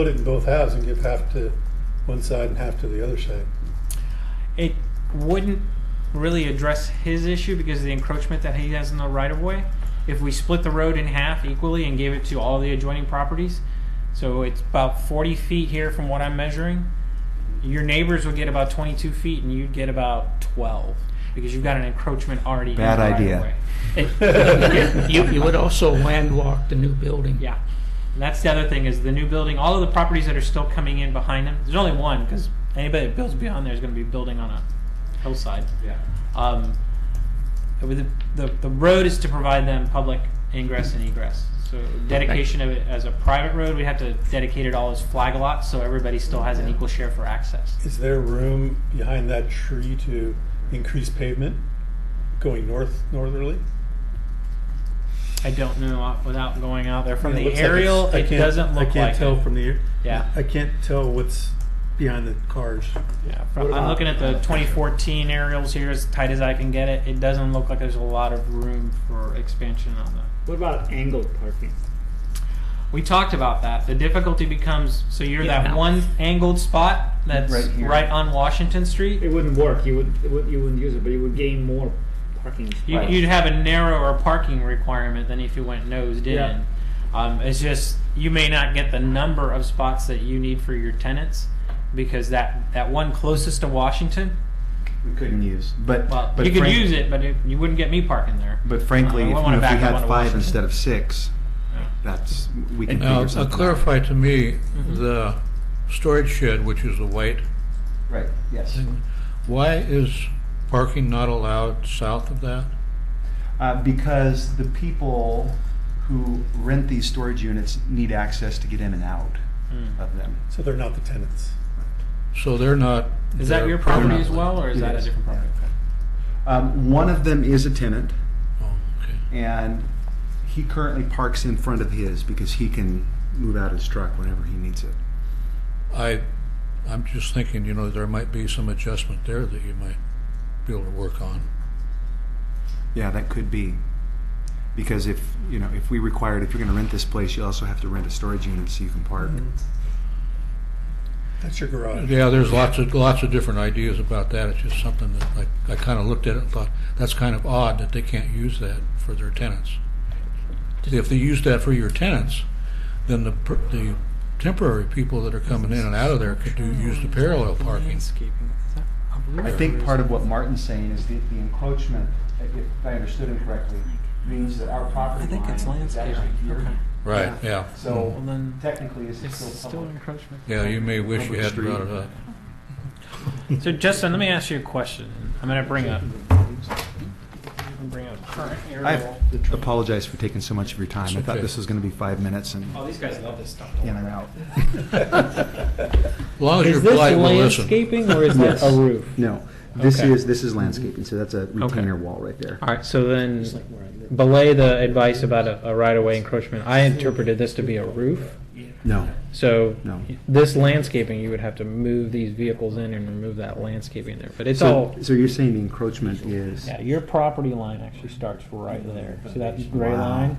it in both halves and give half to one side and half to the other side. It wouldn't really address his issue because of the encroachment that he has in the right-of-way. If we split the road in half equally and gave it to all the adjoining properties, so it's about 40 feet here from what I'm measuring, your neighbors would get about 22 feet and you'd get about 12 because you've got an encroachment already Bad in the idea. right-of-way. You would also landwalk the new building. Yeah. And that's the other thing is the new building, all of the properties that are still coming in behind them, there's only one because anybody that builds beyond there is going to be building on a hillside. Yeah. The road is to provide them public ingress and egress. So dedication of it as a private road, we have to dedicate it all as flag lots so everybody still has an equal share for access. Is there room behind that tree to increase pavement going northerly? I don't know without going out there. From It the looks like aerial, it's- it doesn't look I can't like tell it. from the air. Yeah. I can't tell what's behind the cars. Yeah, What I'm about- looking at the 2014 aerials here as tight as I can get it. It doesn't look like there's a lot of room for expansion on the. What about angled parking? We talked about that. The difficulty becomes so you're Yeah, that now. one angled spot that's Right here. right on Washington Street. It wouldn't work. You wouldn't use it, but you would gain more parking spots. You, You'd have a narrower parking requirement than if you went nosed in. Yeah. It's just you may not get the number of spots that you need for your tenants because that one closest to Washington, We couldn't use, but you could frank- use it, but you wouldn't get me parking there. But frankly, I if, wanna if we back up had onto 5 Washington. instead of 6, that's we can Now, figure something clarify to me Mm-hmm. the storage shed, which is the white. out. Right. Yes. Why is parking not allowed south of that? Because the people who rent these storage units need access to get in and out Hmm. of them. So they're not the tenants. So they're not. Is that there your property as permanently. well, or is It that a is. different property? Okay. One of them is a tenant, Oh, okay. And he currently parks in front of his because he can move out his truck whenever he needs it. I'm just thinking, there might be some adjustment there that you might be able to work on. Yeah, that could be. Because if we required, if you're going to rent this place, you also have to rent a storage unit so you can park. That's your garage. Yeah, there's lots of different ideas about that. It's just something that I kind of looked at it and thought, that's kind of odd that they can't use that for their tenants. If they use that for your tenants, then the temporary people that are coming in and out of there could use the parallel parking. I think part of what Martin's saying is the encroachment, if I understood him correctly, means that our property line is actually here. Right, yeah. So Well, then technically, it's It's still still public. encroachment. Yeah, you may wish you Public hadn't street. brought it up. So Justin, let me ask you a question. I'm going to bring up current I aerial. apologize for taking so much of your time. I thought okay. this was going to be 5 minutes and Oh, these guys love this stuff. in and out. As long as Is you're this polite, we'll listen. landscaping or is Yes. that a roof? No, this Okay. is landscaping, so that's a retainer wall right there. All right, so then belay the advice about a right-of-way encroachment. I interpreted this to be a roof. No, So No. this landscaping, you would have to move these vehicles in and remove that landscaping there. But it's all, so you're saying the encroachment is, yeah, your property line actually starts right there. See that gray Wow. line?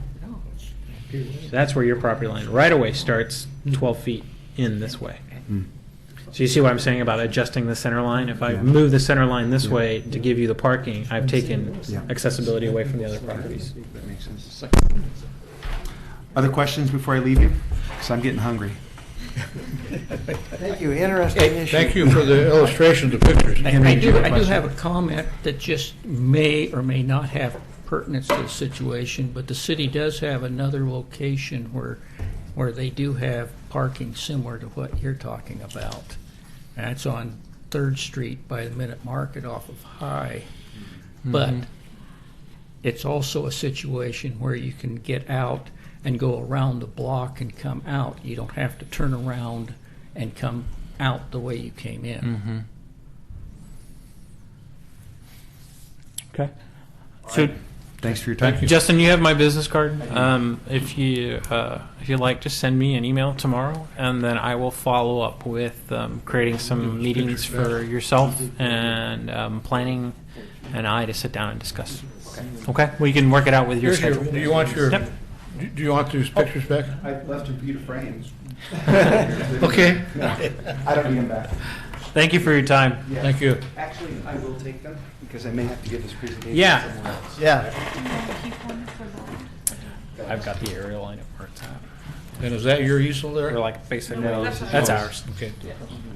So that's where your property line, right-of-way starts 12 feet in this way. So you see what I'm saying about adjusting the center line? If I Yeah. move the center line this Yeah. way to give you the parking, I've taken Yeah. accessibility away from the other properties. that makes sense. Other questions before I leave you? Because I'm getting hungry. Thank you, interesting issue. Thank you for the illustrations, the pictures. Henry, I did you do, have a I do question? have a comment that just may or may not have pertinence to the situation, but the city does have another location where they do have parking similar to what you're talking about. And that's on 3rd Street by the Minute Market off of High. But it's also a situation where you can get out and go around the block and come out. You don't have to turn around and come out the way you came in. Okay. So, Thanks for your time. Justin, you have my business card. If you'd like, just send me an email tomorrow, and then I will follow up with creating some meetings for yourself and planning and I to sit down and discuss. Okay. We can work it out with your Here's schedule. do you want your? Yep. Do you want these pictures back? I left them for you to frame. Okay. I don't need them back. Thank you for your time. Yeah. Thank you. Actually, I will take them because I may have to give this presentation Yeah. somewhere else. Yeah. I've got the aerial line at work. And is that your easel We're there? like basically that's ours. Okay.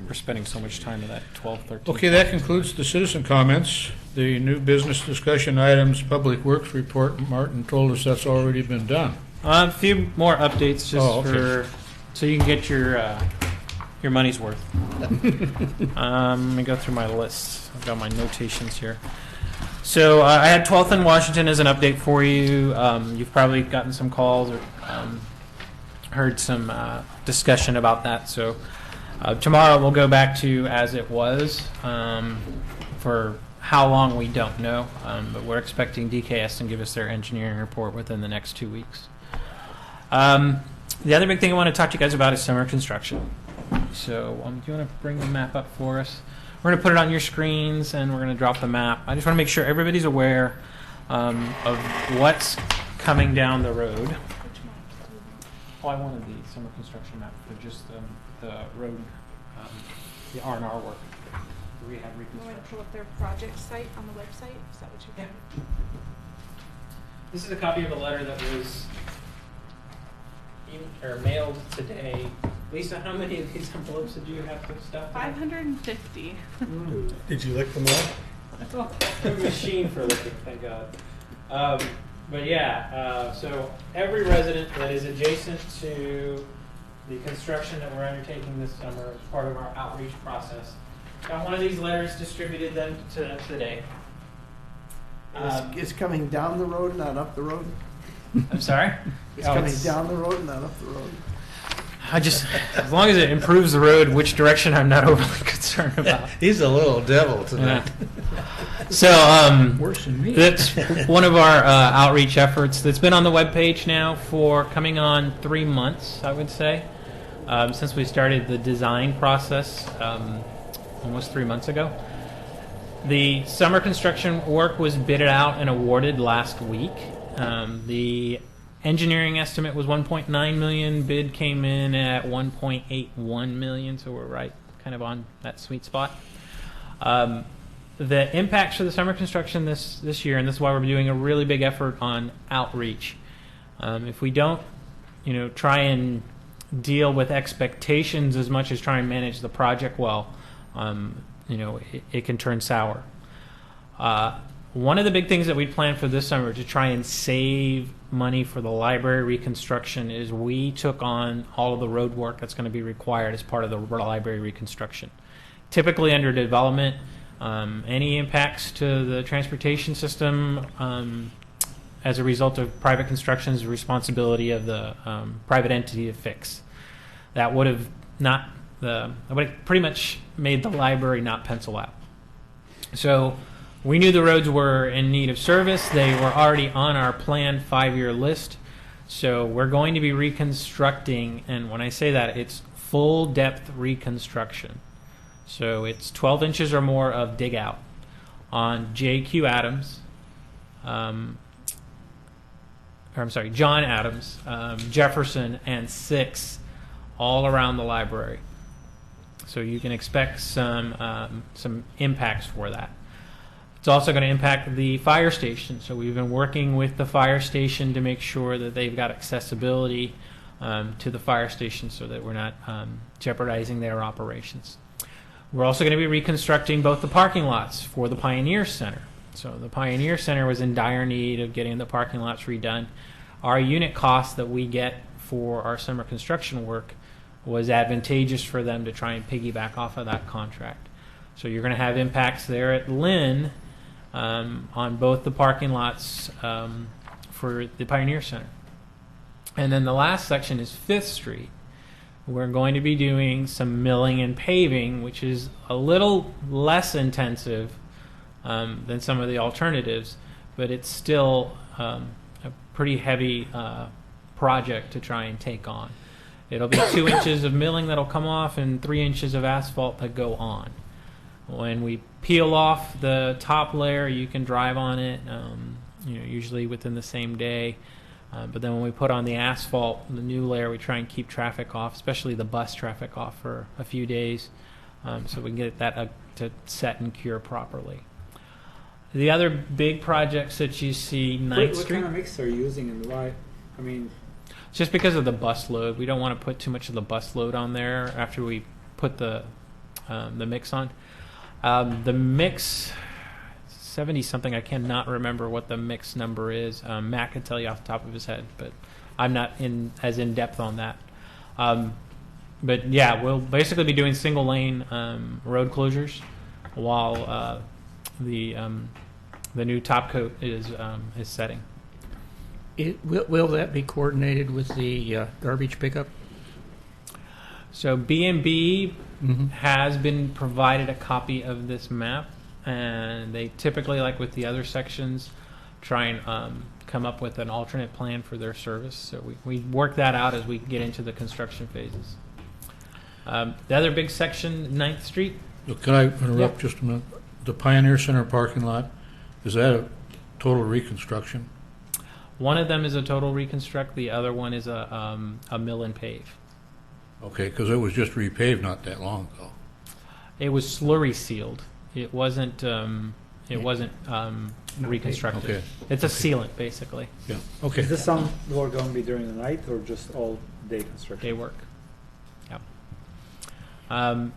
We're spending so much time with that 12, 13. Okay, that concludes the citizen comments. The new business discussion items, Public Works report, Martin told us that's already been done. A few more updates just Oh, okay. for so you can get your money's worth. Let me go through my list. I've got my notations here. So I had 12th in Washington as an update for you. You've probably gotten some calls or heard some discussion about that. So tomorrow we'll go back to as it was. For how long we don't know, but we're expecting DKS to give us their engineering report within the next 2 weeks. The other big thing I want to talk to you guys about is summer construction. So do you want to bring the map up for us? We're going to put it on your screens and we're going to drop the map. I just want to make sure everybody's aware of what's coming down the road. Oh, I wanted the summer construction map for just the road, the R&R work, the rehab You want to reconstruction. pull up their project site on the website? Is that what you Yeah. want? This is a copy of the letter that was mailed today. Lisa, how many of these envelopes did you have to stuff? 550. Did you lick them all? A machine for looking, thank God. But yeah, so every resident that is adjacent to the construction that we're undertaking this summer as part of our outreach process got one of these letters distributed then to them today. It's coming down the road, not up the road. I'm sorry? It's coming down the road, not up the road. I just, as long as it improves the road, which direction I'm not overly concerned about. He's a little devil tonight. So Worse than me. that's one of our outreach efforts that's been on the webpage now for coming on 3 months, I would say, since we started the design process almost 3 months ago. The summer construction work was bidded out and awarded last week. The engineering estimate was 1.9 million. Bid came in at 1.81 million, so we're right kind of on that sweet spot. The impacts for the summer construction this year, and this is why we're doing a really big effort on outreach. If we don't, try and deal with expectations as much as try and manage the project well, it can turn sour. One of the big things that we planned for this summer to try and save money for the library reconstruction is we took on all of the road work that's going to be required as part of the library reconstruction. Typically under development, any impacts to the transportation system as a result of private construction is the responsibility of the private entity to fix. That would have pretty much made the library not pencil out. So we knew the roads were in need of service. They were already on our planned 5-year list. So we're going to be reconstructing, and when I say that, it's full depth reconstruction. So it's 12 inches or more of dig out on John Adams, Jefferson, and 6 all around the library. So you can expect some impacts for that. It's also going to impact the fire station. So we've been working with the fire station to make sure that they've got accessibility to the fire station so that we're not jeopardizing their operations. We're also going to be reconstructing both the parking lots for the Pioneer Center. So the Pioneer Center was in dire need of getting the parking lots redone. Our unit cost that we get for our summer construction work was advantageous for them to try and piggyback off of that contract. So you're going to have impacts there at Lynn on both the parking lots for the Pioneer Center. And then the last section is 5th Street. We're going to be doing some milling and paving, which is a little less intensive than some of the alternatives, but it's still a pretty heavy project to try and take on. It'll be 2 inches of milling that'll come off and 3 inches of asphalt that go on. When we peel off the top layer, you can drive on it, usually within the same day. But then when we put on the asphalt, the new layer, we try and keep traffic off, especially the bus traffic off for a few days, so we can get that to set and cure properly. The other big projects that you see, 9th Street. What kind of mix are you using and why? I mean, just because of the bus load, we don't want to put too much of the bus load on there after we put the mix on. The mix, 70 something. I cannot remember what the mix number is. Matt could tell you off the top of his head, but I'm not as in depth on that. But yeah, we'll basically be doing single lane road closures while the new top coat is setting. Will that be coordinated with the garbage pickup? So B&B has been provided a copy of this map, and they typically, like with the other sections, try and come up with an alternate plan for their service. So we work that out as we get into the construction phases. The other big section, 9th Street. Can I interrupt just a minute? The Pioneer Center parking lot, is that a total reconstruction? One of them is a total reconstruct. The other one is a mill and pave. Okay, because it was just repaved not that long ago. It was slurry sealed. It wasn't. Reconstructed. Okay. It's a sealant, basically. Yeah. Okay. is this some work going to be during the night or just all day construction? Day work. Yeah.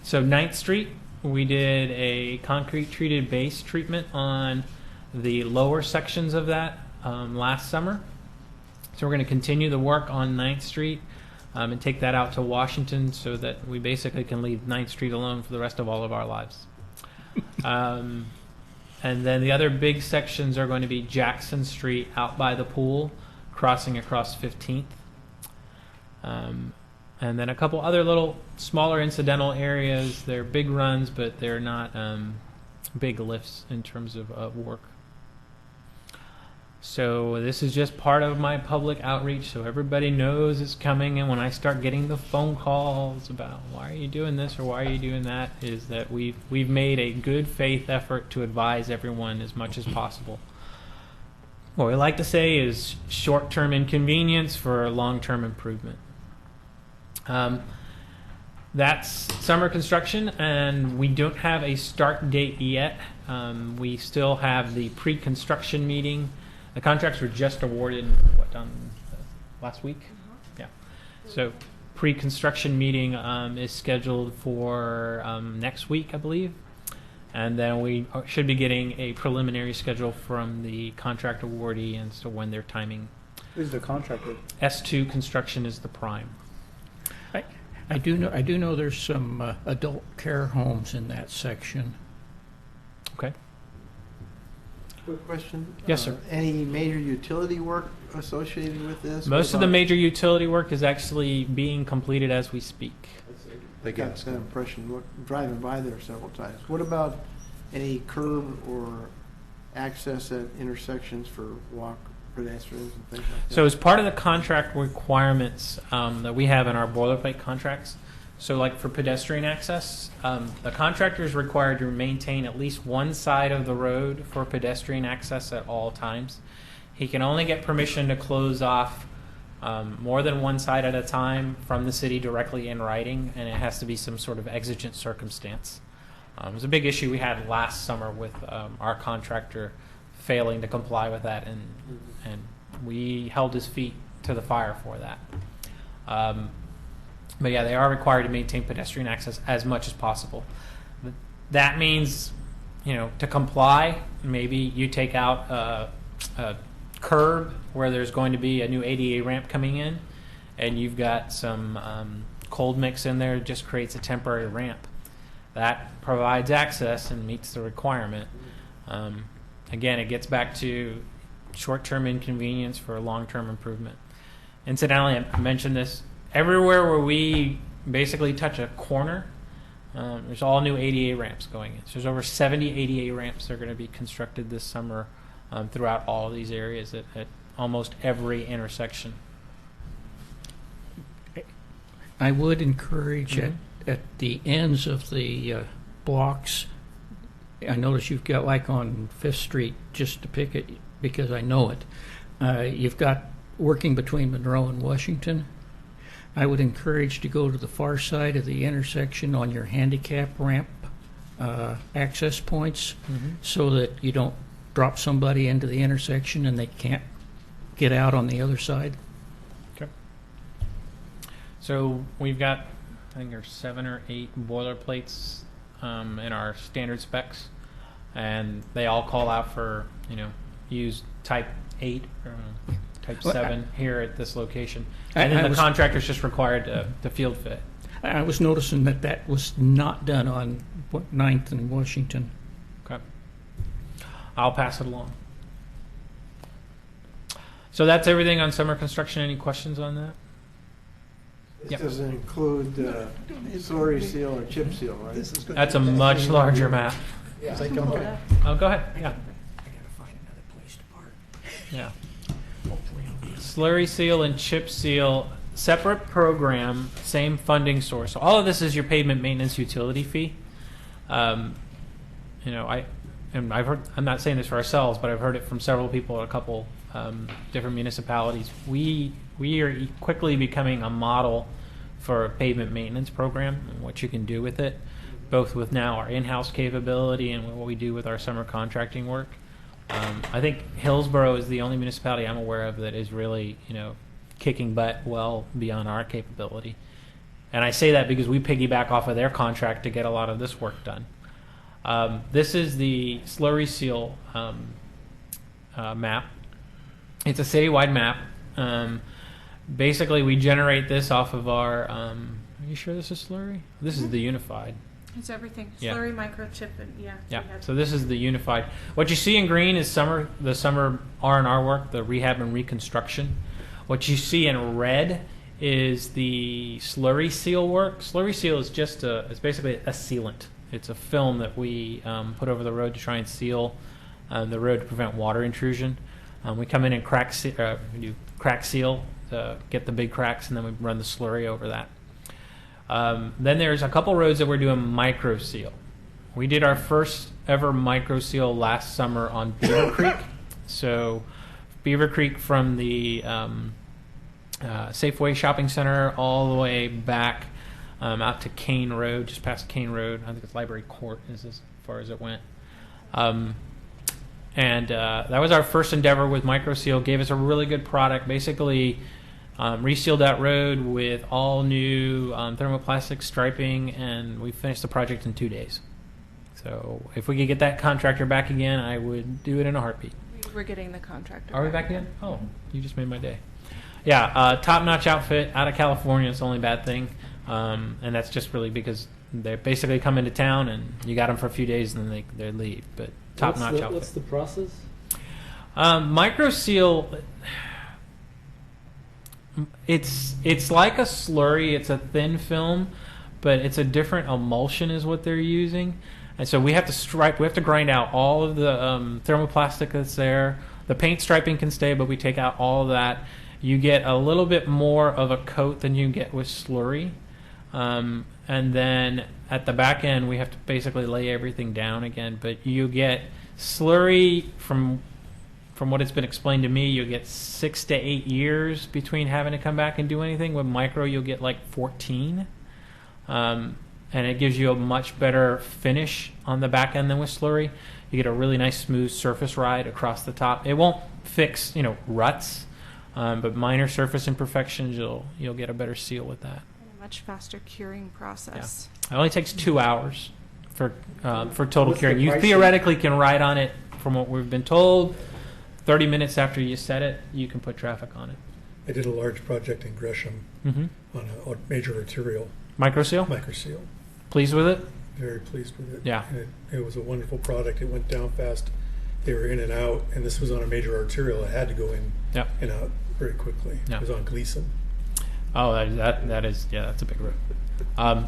So 9th Street, we did a concrete treated base treatment on the lower sections of that last summer. So we're going to continue the work on 9th Street and take that out to Washington so that we basically can leave 9th Street alone for the rest of all of our lives. And then the other big sections are going to be Jackson Street out by the pool, crossing across 15th. And then a couple other little smaller incidental areas. They're big runs, but they're not big lifts in terms of work. So this is just part of my public outreach, so everybody knows it's coming. And when I start getting the phone calls about why are you doing this or why are you doing that, is that we've made a good faith effort to advise everyone as much as possible. What we like to say is short-term inconvenience for long-term improvement. That's summer construction, and we don't have a start date yet. We still have the pre-construction meeting. The contracts were just awarded, last week? Yeah. So pre-construction meeting is scheduled for next week, I believe. And then we should be getting a preliminary schedule from the contract awardee as to when they're timing. Who's the contractor? S2 Construction is the prime. I do know there's some adult care homes in that section. Okay. Quick question. Yes, sir. Any major utility work associated with this? Most of the major utility work is actually being completed as we speak. I got that impression driving by there several times. What about any curb or access at intersections for walk pedestrians and things like that? So as part of the contract requirements that we have in our boilerplate contracts, so like for pedestrian access, the contractor is required to maintain at least one side of the road for pedestrian access at all times. He can only get permission to close off more than one side at a time from the city directly in writing, and it has to be some sort of exigent circumstance. It was a big issue we had last summer with our contractor failing to comply with that, and we held his feet to the fire for that. But yeah, they are required to maintain pedestrian access as much as possible. That means, to comply, maybe you take out a curb where there's going to be a new ADA ramp coming in, and you've got some cold mix in there, just creates a temporary ramp. That provides access and meets the requirement. Again, it gets back to short-term inconvenience for long-term improvement. Incidentally, I mentioned this, everywhere where we basically touch a corner, there's all new ADA ramps going in. So there's over 70 ADA ramps that are going to be constructed this summer throughout all of these areas at almost every intersection. I would encourage at the ends of the blocks, I notice you've got, like on 5th Street, just to pick it because I know it, you've got working between Monroe and Washington. I would encourage to go to the far side of the intersection on your handicap ramp access points, so that you don't drop somebody into the intersection and they can't get out on the other side. Okay. So we've got, I think there's 7 or 8 boilerplates in our standard specs, and they all call out for, use type 8 or type 7 here at this location. And then the contractor's just required to field fit. I was noticing that was not done on 9th and Washington. Okay. I'll pass it along. So that's everything on summer construction. Any questions on that? This doesn't include slurry seal or chip seal, right? That's a much larger map. Yeah. Oh, go ahead. Yeah. I gotta find another place to park. Yeah. Slurry seal and chip seal, separate program, same funding source. So all of this is your pavement maintenance utility fee. I've heard, I'm not saying this for ourselves, but I've heard it from several people at a couple different municipalities. We are quickly becoming a model for a pavement maintenance program and what you can do with it, both with now our in-house capability and what we do with our summer contracting work. I think Hillsborough is the only municipality I'm aware of that is really, kicking butt well beyond our capability. And I say that because we piggyback off of their contract to get a lot of this work done. This is the slurry seal map. It's a citywide map. Basically, we generate this off of our. Are you sure this is slurry? This is the unified. It's everything. Yeah. Slurry, microchip, and yeah. Yeah. So this is the unified. What you see in green is the summer R&R work, the rehab and reconstruction. What you see in red is the slurry seal work. Slurry seal is just it's basically a sealant. It's a film that we put over the road to try and seal the road to prevent water intrusion. We come in and we do crack seal to get the big cracks, and then we run the slurry over that. Then there's a couple roads that we're doing micro seal. We did our first ever micro seal last summer on Beaver Creek. So Beaver Creek from the Safeway Shopping Center all the way back out to Kane Road, just past Kane Road. I think it's Library Court is as far as it went. And that was our first endeavor with MicroSeal. Gave us a really good product. Basically, resealed that road with all new thermoplastic striping, and we finished the project in 2 days. So if we could get that contractor back again, I would do it in a heartbeat. We're getting the contractor. Are we back again? Oh, you just made my day. Yeah, top-notch outfit out of California. It's the only bad thing. And that's just really because they basically come into town and you got them for a few days and then they leave. But top-notch outfit. What's the process? MicroSeal, it's like a slurry. It's a thin film, but it's a different emulsion is what they're using. And so we have to grind out all of the thermoplastic that's there. The paint striping can stay, but we take out all of that. You get a little bit more of a coat than you get with slurry. And then at the back end, we have to basically lay everything down again. But you get slurry, from what it's been explained to me, you'll get 6 to 8 years between having to come back and do anything. With micro, you'll get like 14. And it gives you a much better finish on the back end than with slurry. You get a really nice smooth surface ride across the top. It won't fix, ruts, but minor surface imperfections, you'll get a better seal with that. A much faster curing process. Yeah. It only takes 2 hours for total What's curing. the You pricing? theoretically can ride on it, from what we've been told. 30 minutes after you set it, you can put traffic on it. I did a large project in Gresham Mm-hmm. on a major arterial MicroSeal? microseal. Pleased with it? Very pleased with it. Yeah. And it was a wonderful product. It went down fast. They were in and out, and this was on a major arterial. It had to go in Yep. and out very quickly. Yeah. It was on Gleason. Oh, that is, yeah, that's a big road.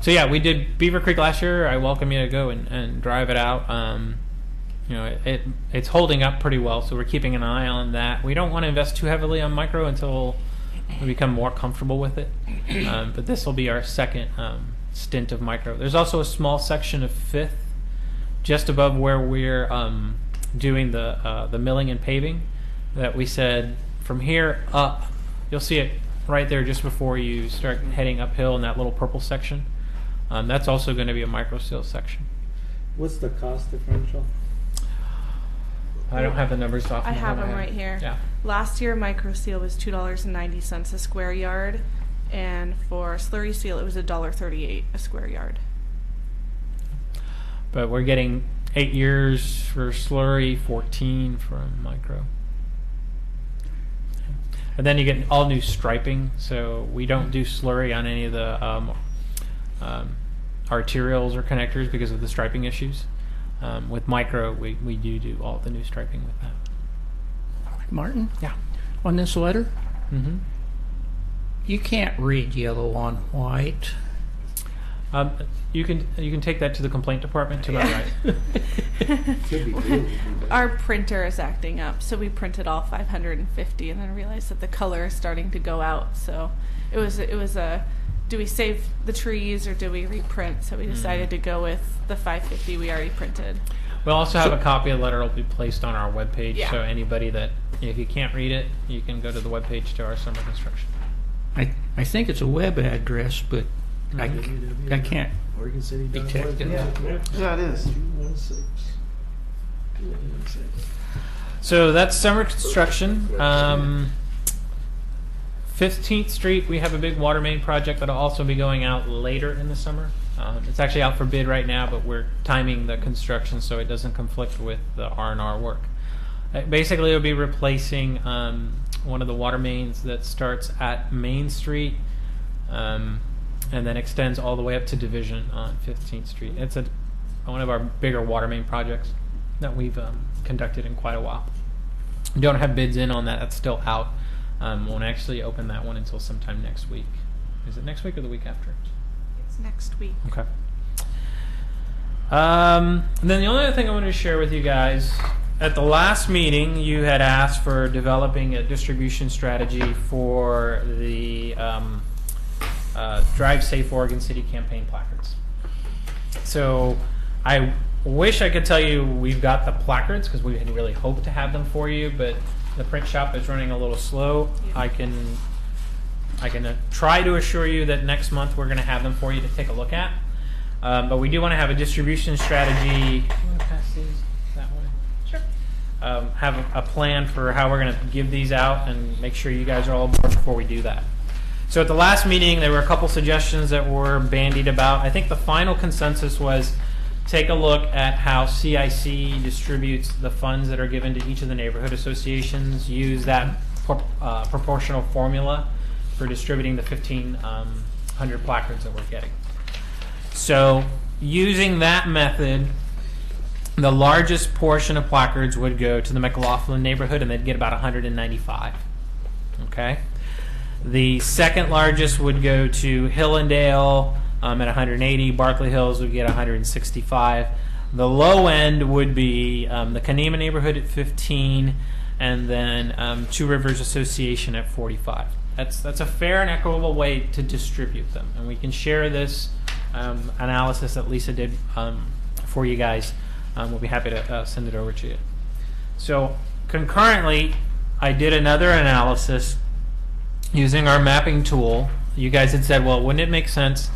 So yeah, we did Beaver Creek last year. I welcome you to go and drive it out. It's holding up pretty well, so we're keeping an eye on that. We don't want to invest too heavily on micro until we become more comfortable with it. But this will be our second stint of micro. There's also a small section of Fifth, just above where we're doing the milling and paving, that we said from here up, you'll see it right there just before you start heading uphill in that little purple section. That's also going to be a micro seal section. What's the cost differential? I don't have the numbers off. I the top have of my them head. right here. Yeah. Last year, MicroSeal was $2.90 a square yard, and for Slurry Seal, it was $1.38 a square yard. But we're getting 8 years for slurry, 14 from micro. And then you get all new striping, so we don't do slurry on any of the arterials or connectors because of the striping issues. With micro, we do all the new striping with that. Martin? Yeah. On this letter, Mm-hmm. you can't read yellow on white. You can take that to the complaint department to my right. Could be blue. Our printer is acting up, so we printed all 550 and then realized that the color is starting to go out. So it was a, do we save the trees or do we reprint? So we decided to go with the 550 we already printed. We'll also have a copy of the letter will be placed on our webpage, Yeah. so anybody that, if you can't read it, you can go to the webpage to our summer construction. I think it's a web address, but I can't detect it. Yeah, it is. 216. So that's summer construction. 15th Street, we have a big water main project that'll also be going out later in the summer. It's actually out for bid right now, but we're timing the construction so it doesn't conflict with the R&R work. Basically, it'll be replacing one of the water mains that starts at Main Street and then extends all the way up to Division on 15th Street. It's one of our bigger water main projects that we've conducted in quite a while. We don't have bids in on that. That's still out. Won't actually open that one until sometime next week. Is it next week or the week after? It's next week. Okay. And then the only other thing I wanted to share with you guys, at the last meeting, you had asked for developing a distribution strategy for the Drive Safe Oregon City campaign placards. So I wish I could tell you we've got the placards, because we had really hoped to have them for you, but the print shop is running a little slow. Yeah. I can try to assure you that next month we're going to have them for you to take a look at. But we do want to have a distribution strategy. Do you want to pass these that way? Sure. Have a plan for how we're going to give these out and make sure you guys are all aboard before we do that. So at the last meeting, there were a couple suggestions that were bandied about. I think the final consensus was take a look at how CIC distributes the funds that are given to each of the neighborhood associations, use that proportional formula for distributing the 1,500 placards that we're getting. So using that method, the largest portion of placards would go to the McLaughlin neighborhood, and they'd get about 195. Okay. The second largest would go to Hillendale at 180. Barkley Hills would get 165. The low end would be the Kanema neighborhood at 15, and then Two Rivers Association at 45. That's a fair and equitable way to distribute them, and we can share this analysis that Lisa did for you guys. We'll be happy to send it over to you. So concurrently, I did another analysis using our mapping tool. You guys had said, well, wouldn't it make sense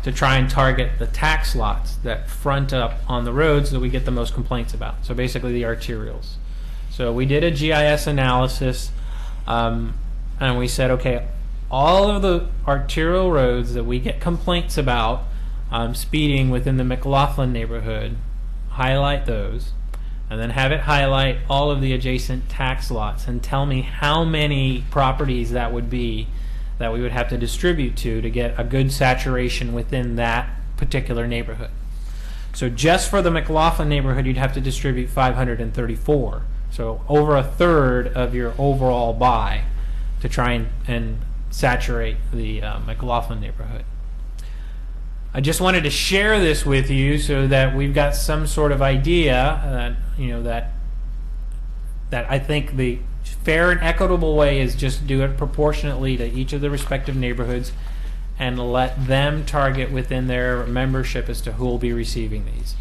to try and target the tax lots that front up on the roads that we get the most complaints about? So basically the arterials. So we did a GIS analysis, and we said, okay, all of the arterial roads that we get complaints about speeding within the McLaughlin neighborhood, highlight those, and then have it highlight all of the adjacent tax lots and tell me how many properties that would be that we would have to distribute to get a good saturation within that particular neighborhood. So just for the McLaughlin neighborhood, you'd have to distribute 534. So over a third of your overall buy to try and saturate the McLaughlin neighborhood. I just wanted to share this with you so that we've got some sort of idea that I think the fair and equitable way is just do it proportionately to each of the respective neighborhoods and let them target within their membership as to who will be receiving these.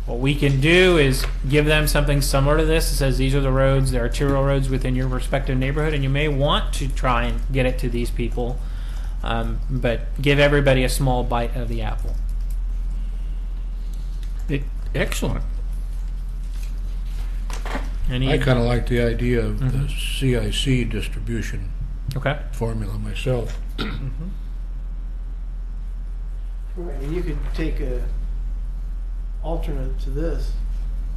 What we can do is give them something similar to this. It says these are the roads, the arterial roads within your respective neighborhood, and you may want to try and get it to these people, but give everybody a small bite of the apple. Excellent. Any, I kind of like the idea of the CIC distribution okay. formula myself. Right, and you could take a alternate to this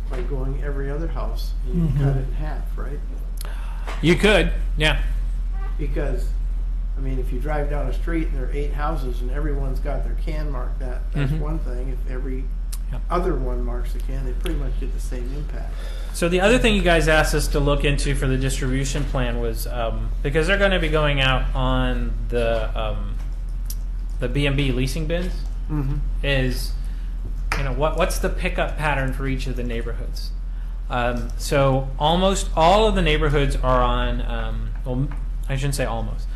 by going every other house and you cut it in half, right? You could, yeah. Because, I mean, if you drive down a street and there are 8 houses and everyone's got their can marked, that's one thing. If every other one marks the can, they pretty much get the same impact. So the other thing you guys asked us to look into for the distribution plan was because they're going to be going out on the B&B leasing bins, is what's the pickup pattern for each of the neighborhoods? So almost all of the neighborhoods are on. Well, I shouldn't say almost.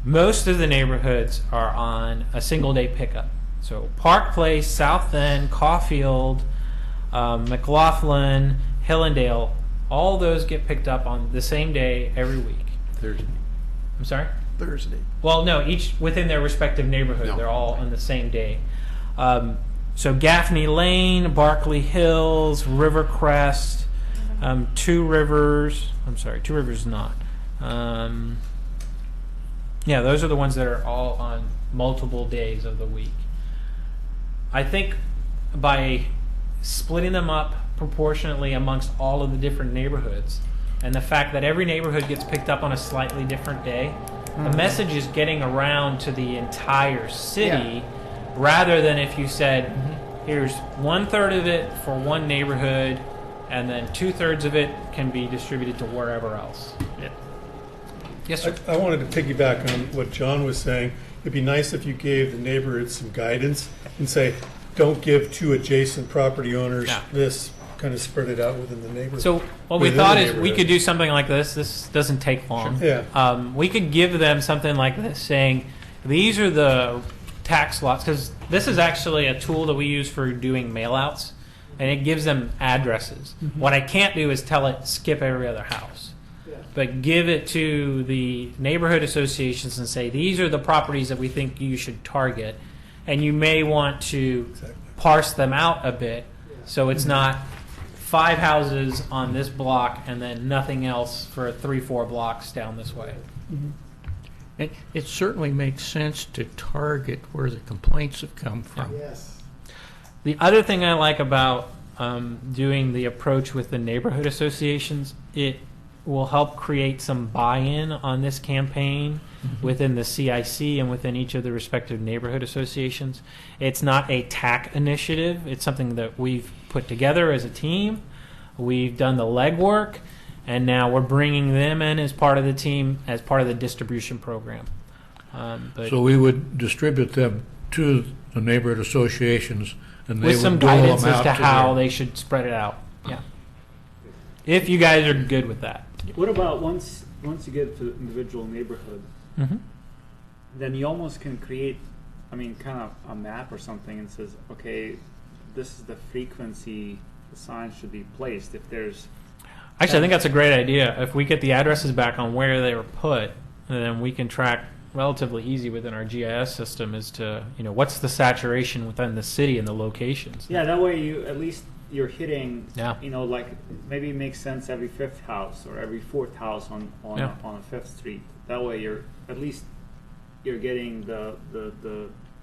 Most of the neighborhoods are on a single day pickup. So Park Place, South End, Caulfield, McLaughlin, Hillendale, all those get picked up on the same day every week. Thursday. I'm sorry? Thursday. Well, no, each within their respective neighborhood. No. They're all on the same day. So Gaffney Lane, Barkley Hills, Rivercrest, Two Rivers. I'm sorry, Two Rivers not. Yeah, those are the ones that are all on multiple days of the week. I think by splitting them up proportionately amongst all of the different neighborhoods, and the fact that every neighborhood gets picked up on a slightly different day, the message is getting around to the entire city, rather than if you said, here's 1/3 of it for one neighborhood, and then 2/3 of it can be distributed to wherever else. Yes, sir. I wanted to piggyback on what John was saying. It'd be nice if you gave the neighborhood some guidance and say, don't give two adjacent property owners Yeah. this, kind of spread it out within the neighborhood. So what we within thought the is we neighborhood. could do something like this. This doesn't take long. Sure. Yeah. We could give them something like this, saying these are the tax lots, because this is actually a tool that we use for doing mailouts, and it gives them addresses. What I can't do is tell it skip every other house, but give it to the neighborhood associations and say these are the properties that we think you should target, and you may want to parse them out a bit so it's not 5 houses on this block and then nothing else for 3-4 blocks down this way. It certainly makes sense to target where the complaints have come from. Yes. The other thing I like about doing the approach with the neighborhood associations, it will help create some buy-in on this campaign within the CIC and within each of the respective neighborhood associations. It's not a TAC initiative. It's something that we've put together as a team. We've done the legwork, and now we're bringing them in as part of the team, as part of the distribution program. But So we would distribute them to the neighborhood associations, and they with would some dole them guidance as out to how their- they should spread it out. Yeah. If you guys are good with that. What about once you get to the individual neighborhood, then you almost can create, kind of a map or something and says, okay, this is the frequency the sign should be placed. If there's Actually, I think that's a great idea. If we get the addresses back on where they were put, then we can track relatively easy within our GIS system as to, what's the saturation within the city and the locations. yeah, that way you at least you're hitting, Yeah. like maybe it makes sense every 5th house or every 4th house on Yeah. a 5th street. That way you're at least you're getting the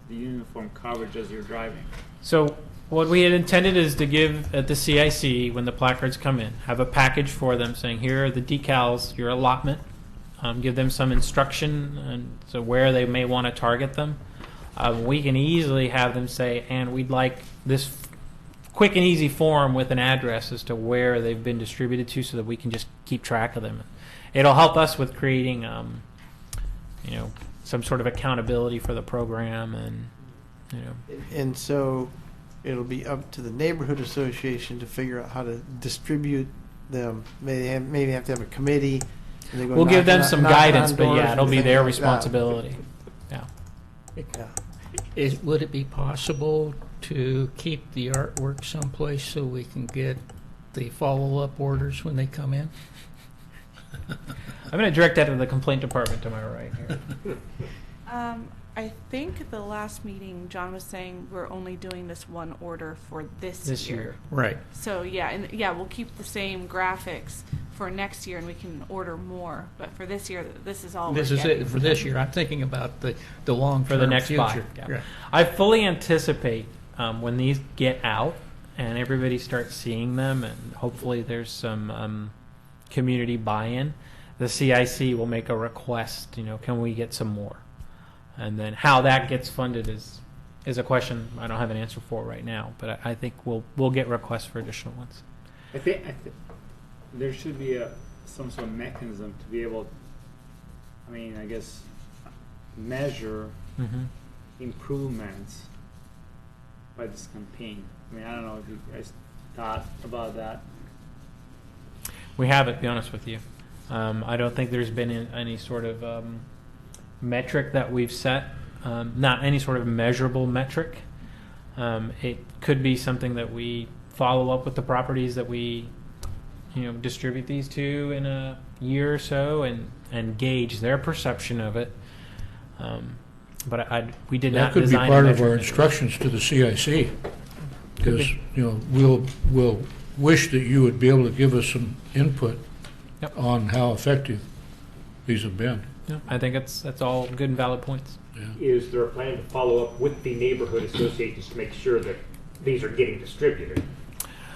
uniform coverage as you're driving. So what we had intended is to give at the CIC, when the placards come in, have a package for them saying, here are the decals, your allotment, give them some instruction and so where they may want to target them. We can easily have them say, and we'd like this quick and easy form with an address as to where they've been distributed to so that we can just keep track of them. It'll help us with creating, some sort of accountability for the program and, And so it'll be up to the neighborhood association to figure out how to distribute them. Maybe have to have a committee. And they go we'll give them knocking some on- knocking guidance, on but doors yeah, it'll and be things their like that. responsibility. Yeah. Yeah. Would it be possible to keep the artwork someplace so we can get the follow-up orders when they come in? I'm going to direct that to the complaint department to my right here. I think the last meeting, John was saying we're only doing this one order for this year. Right. So we'll keep the same graphics for next year, and we can order more. But for this year, this is all. This we're is getting. it for this year. I'm thinking about the long-term For the next future. buy. Yeah. Right. I fully anticipate when these get out and everybody starts seeing them, and hopefully there's some community buy-in, the CIC will make a request, can we get some more? And then how that gets funded is a question I don't have an answer for right now, but I think we'll get requests for additional ones. I think there should be some sort of mechanism to be able, I guess, measure improvements by this campaign. I don't know if you guys thought about that. We haven't, to be honest with you. I don't think there's been any sort of metric that we've set, not any sort of measurable metric. It could be something that we follow up with the properties that we distribute these to in a year or so and gauge their perception of it. But we did That not could be design part a of our metric. instructions to the CIC, because, we'll wish that you would be able to give us some input Yep. on how effective these have been. Yeah, I think that's all good and valid points. Is there a plan to follow up with the neighborhood associations to make sure that these are getting distributed?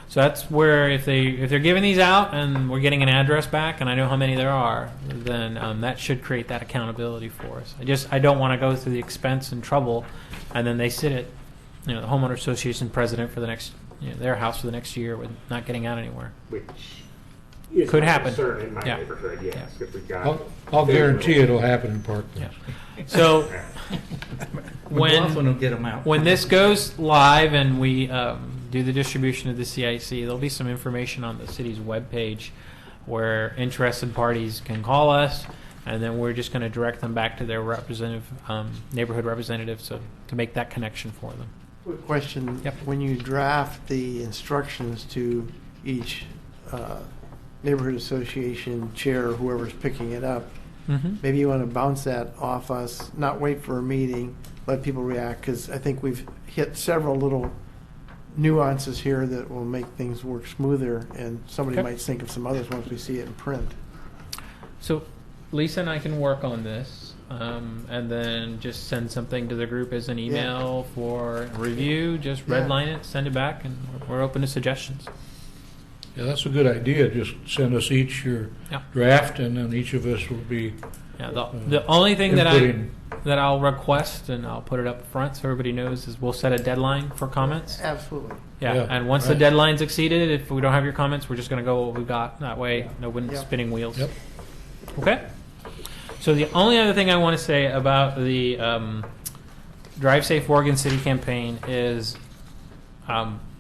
So that's where if they're giving these out and we're getting an address back and I know how many there are, then that should create that accountability for us. I don't want to go through the expense and trouble, and then they sit at the homeowner association president for the next their house for the next year with not getting out anywhere. Which is Could my happen. concern in my Yeah. neighborhood, yes. Yeah. If we got I'll very guarantee little- it'll happen in Parkland. So McLaughlin when will get them out. when this goes live and we do the distribution of the CIC, there'll be some information on the city's webpage where interested parties can call us, and then we're just going to direct them back to their representative, neighborhood representative, so to make that connection for them. Quick question. Yep. When you draft the instructions to each neighborhood association chair or whoever's picking it up, Mm-hmm. maybe you want to bounce that off us, not wait for a meeting, let people react, because I think we've hit several little nuances here that will make things work smoother, and somebody Okay. might think of some others once we see it in print. So Lisa and I can work on this, and then just send something to the group as an email for review. Just Yeah. redline it, send it back, and we're open to suggestions. Yeah, that's a good idea. Just send us each your Yeah. draft, and then each of us will be Yeah, the only thing that inputting. I'll request, and I'll put it up front so everybody knows, is we'll set a deadline for comments. Absolutely. Yeah, Yeah, and once the right. deadline's exceeded, if we don't have your comments, we're just going to go what we've got. That way, no one's Yep. spinning wheels. Yep. Okay. So the only other thing I want to say about the Drive Safe Oregon City campaign is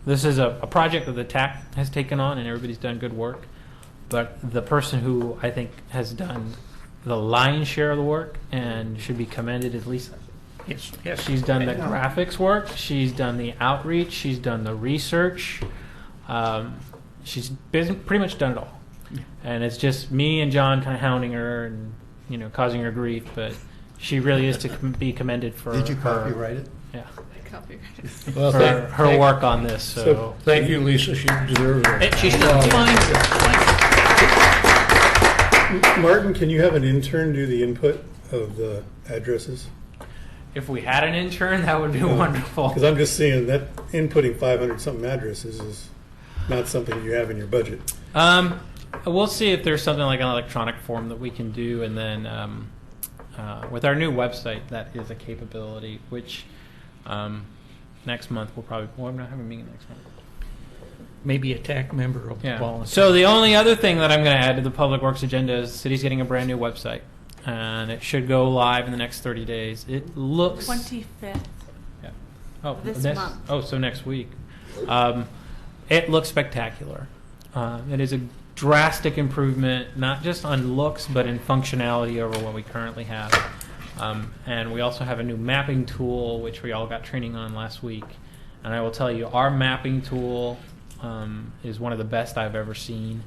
this is a project that the TAC has taken on, and everybody's done good work. But the person who I think has done the lion's share of the work and should be commended is Lisa. Yes, yes. She's done the graphics work. She's done the outreach. She's done the research. She's pretty much done it all. And it's just me and John kind of hounding her and causing her grief. But she really is to be commended for. Did you her, copyright it? Yeah. Well, For her work on this. So, thank you, Lisa. She deserves it. She's not Martin, can you have an intern do the input of the addresses? if we had an intern, that would be wonderful. Because I'm just seeing that inputting 500-something addresses is not something you have in your budget. We'll see if there's something like an electronic form that we can do, and then with our new website, that is a capability. Which next month we'll not have a meeting next month. Maybe a TAC member will Yeah. volunteer. So the only other thing that I'm going to add to the Public Works agenda is the city's getting a brand new website, and it should go live in the next 30 days. It looks 25th. Yeah. Oh, This month. Oh, so next week. It looks spectacular. It is a drastic improvement, not just on looks, but in functionality over what we currently have. And we also have a new mapping tool, which we all got training on last week. And I will tell you, our mapping tool is one of the best I've ever seen.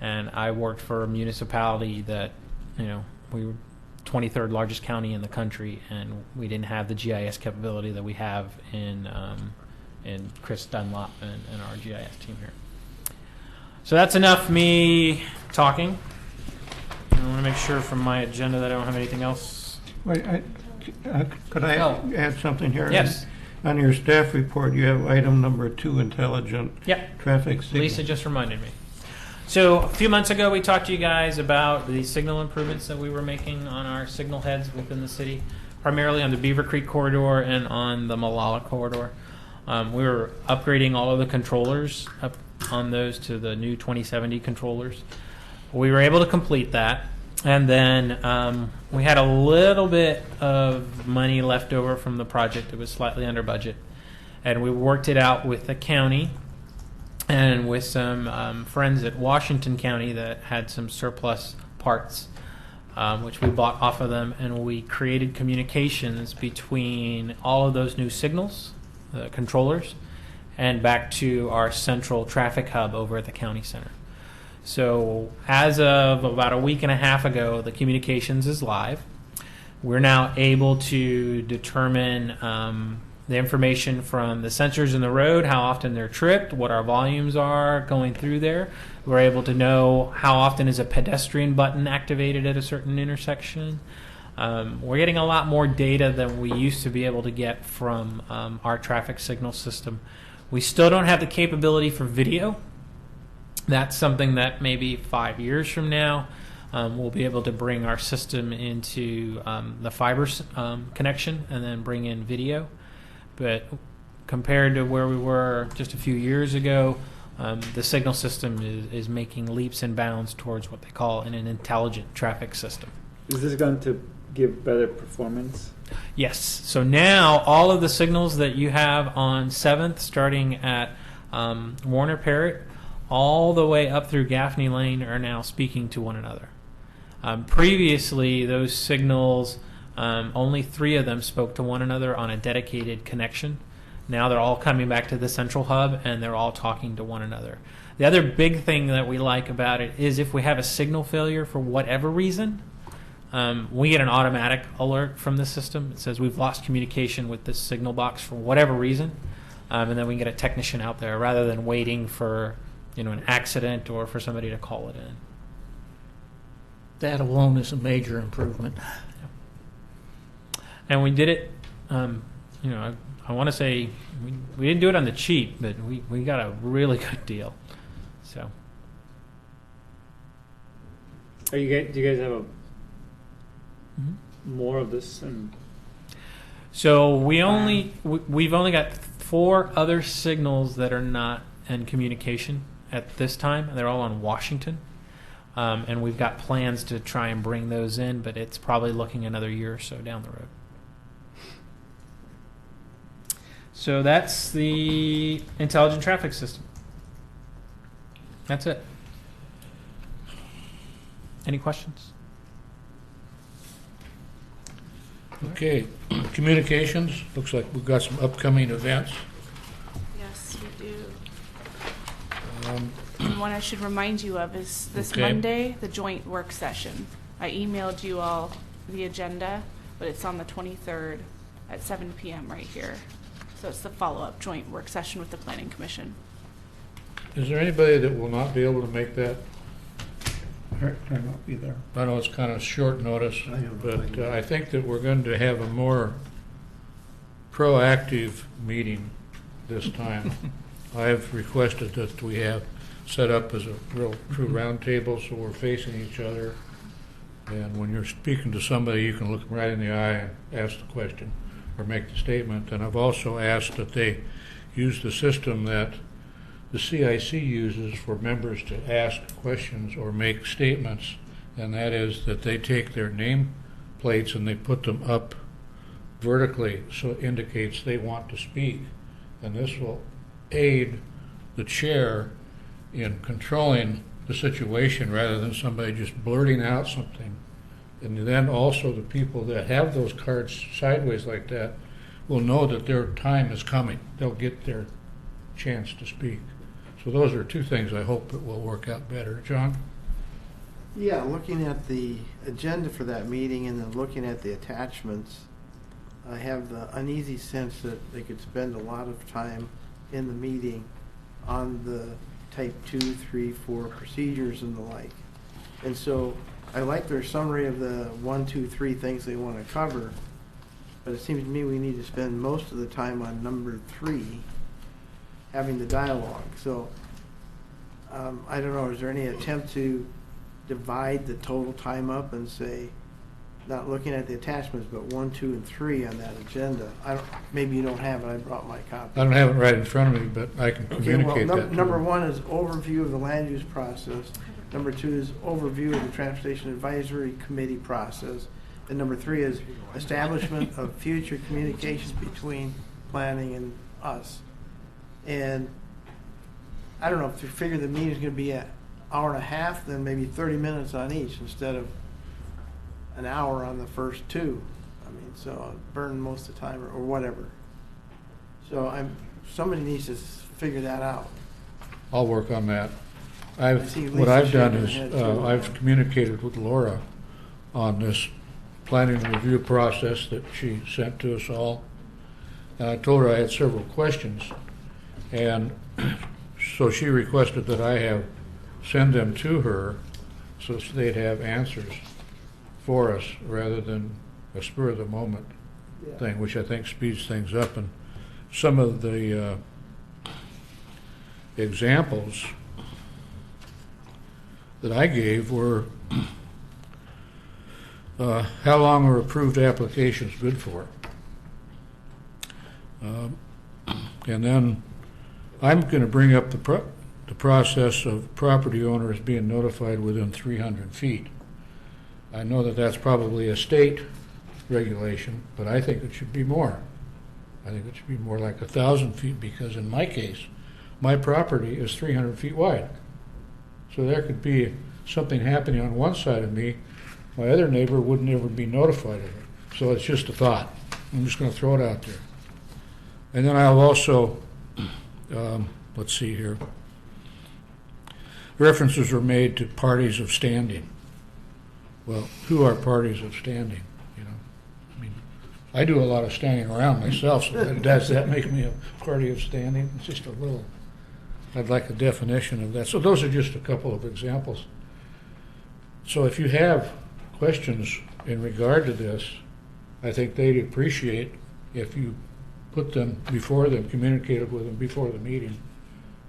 And I worked for a municipality that, we were 23rd largest county in the country, and we didn't have the GIS capability that we have in Chris Dunlop and our GIS team here. So that's enough me talking. I want to make sure from my agenda that I don't have anything else. Wait, could I add something here? Yes. On your staff report, you have item number 2, intelligent Yep. traffic signal. Lisa just reminded me. So a few months ago, we talked to you guys about the signal improvements that we were making on our signal heads within the city, primarily on the Beaver Creek corridor and on the Malala corridor. We were upgrading all of the controllers up on those to the new 2070 controllers. We were able to complete that, and then we had a little bit of money left over from the project. It was slightly under budget, and we worked it out with the county and with some friends at Washington County that had some surplus parts, which we bought off of them, and we created communications between all of those new signals, the controllers, and back to our central traffic hub over at the county center. So as of about a week and a half ago, the communications is live. We're now able to determine the information from the sensors in the road, how often they're tripped, what our volumes are going through there. We're able to know how often is a pedestrian button activated at a certain intersection. We're getting a lot more data than we used to be able to get from our traffic signal system. We still don't have the capability for video. That's something that maybe 5 years from now we'll be able to bring our system into the fiber connection and then bring in video. But compared to where we were just a few years ago, the signal system is making leaps and bounds towards what they call an intelligent traffic system. Is this going to give better performance? Yes. So now all of the signals that you have on 7th, starting at Warner Parrott, all the way up through Gaffney Lane, are now speaking to one another. Previously, those signals, only 3 of them spoke to one another on a dedicated connection. Now they're all coming back to the central hub, and they're all talking to one another. The other big thing that we like about it is if we have a signal failure for whatever reason, we get an automatic alert from the system. It says we've lost communication with this signal box for whatever reason, and then we can get a technician out there rather than waiting for an accident or for somebody to call it in. That alone is a major improvement. And we did it, I want to say we didn't do it on the cheap, but we got a really good deal. So, Do you guys have more of this? And so we've only got 4 other signals that are not in communication at this time. They're all on Washington, and we've got plans to try and bring those in, but it's probably looking another year or so down the road. So that's the intelligent traffic system. That's it. Any questions? Okay, communications, looks like we've got some upcoming events. Yes, we do. And one I should remind you of is this Okay. Monday, the joint work session. I emailed you all the agenda, but it's on the 23rd at 7 p.m. right here. So it's the follow-up joint work session with the Planning Commission. Is there anybody that will not be able to make that? I won't be there. I know it's kind of short notice, I have no but idea. I think that we're going to have a more proactive meeting this time. I've requested that we have set up as a real true roundtable, so we're facing each other. And when you're speaking to somebody, you can look them right in the eye and ask the question or make the statement. And I've also asked that they use the system that the CIC uses for members to ask questions or make statements, and that is that they take their name plates and they put them up vertically so it indicates they want to speak. And this will aid the chair in controlling the situation rather than somebody just blurting out something. And then also the people that have those cards sideways like that will know that their time is coming. They'll get their chance to speak. So those are 2 things I hope it will work out better. John? Yeah, looking at the agenda for that meeting and then looking at the attachments, I have the uneasy sense that they could spend a lot of time in the meeting on the type 2, 3, 4 procedures and the like. And so I like their summary of the 1, 2, 3 things they want to cover, but it seems to me we need to spend most of the time on number 3, having the dialogue. So I don't know, is there any attempt to divide the total time up and say, not looking at the attachments, but 1, 2, and 3 on that agenda? Maybe you don't have it. I brought my copy. I don't have it right in front of me, but I can communicate that to Number them. 1 is overview of the land use process. Number 2 is overview of the Transportation Advisory Committee process. And number 3 is establishment of future communications between planning and us. And I don't know, if you figure the meeting's going to be an hour and a half, then maybe 30 minutes on each instead of an hour on the first 2. I mean, so I'll burn most of the time or whatever. So somebody needs to figure that out. I'll work on that. I see What Lisa I've done shaking is her head, too. I've communicated with Laura on this planning review process that she sent to us all. And I told her I had several questions. And so she requested that I send them to her so they'd have answers for us rather than a spur of the moment thing, which I think speeds things up. And some of the examples that I gave were how long are approved applications good for? And then I'm going to bring up the the process of property owners being notified within 300 feet. I know that that's probably a state regulation, but I think it should be more. I think it should be more like 1,000 feet, because in my case, my property is 300 feet wide. So there could be something happening on one side of me, my other neighbor wouldn't ever be notified of it. So it's just a thought. I'm just going to throw it out there. And then I'll also, let's see here, references were made to parties of standing. Well, who are parties of standing? You know, I mean, I do a lot of standing around myself, so does that make me a party of standing? It's just a little, I'd like a definition of that. So those are just a couple of examples. So if you have questions in regard to this, I think they'd appreciate if you put them before them, communicated with them before the meeting,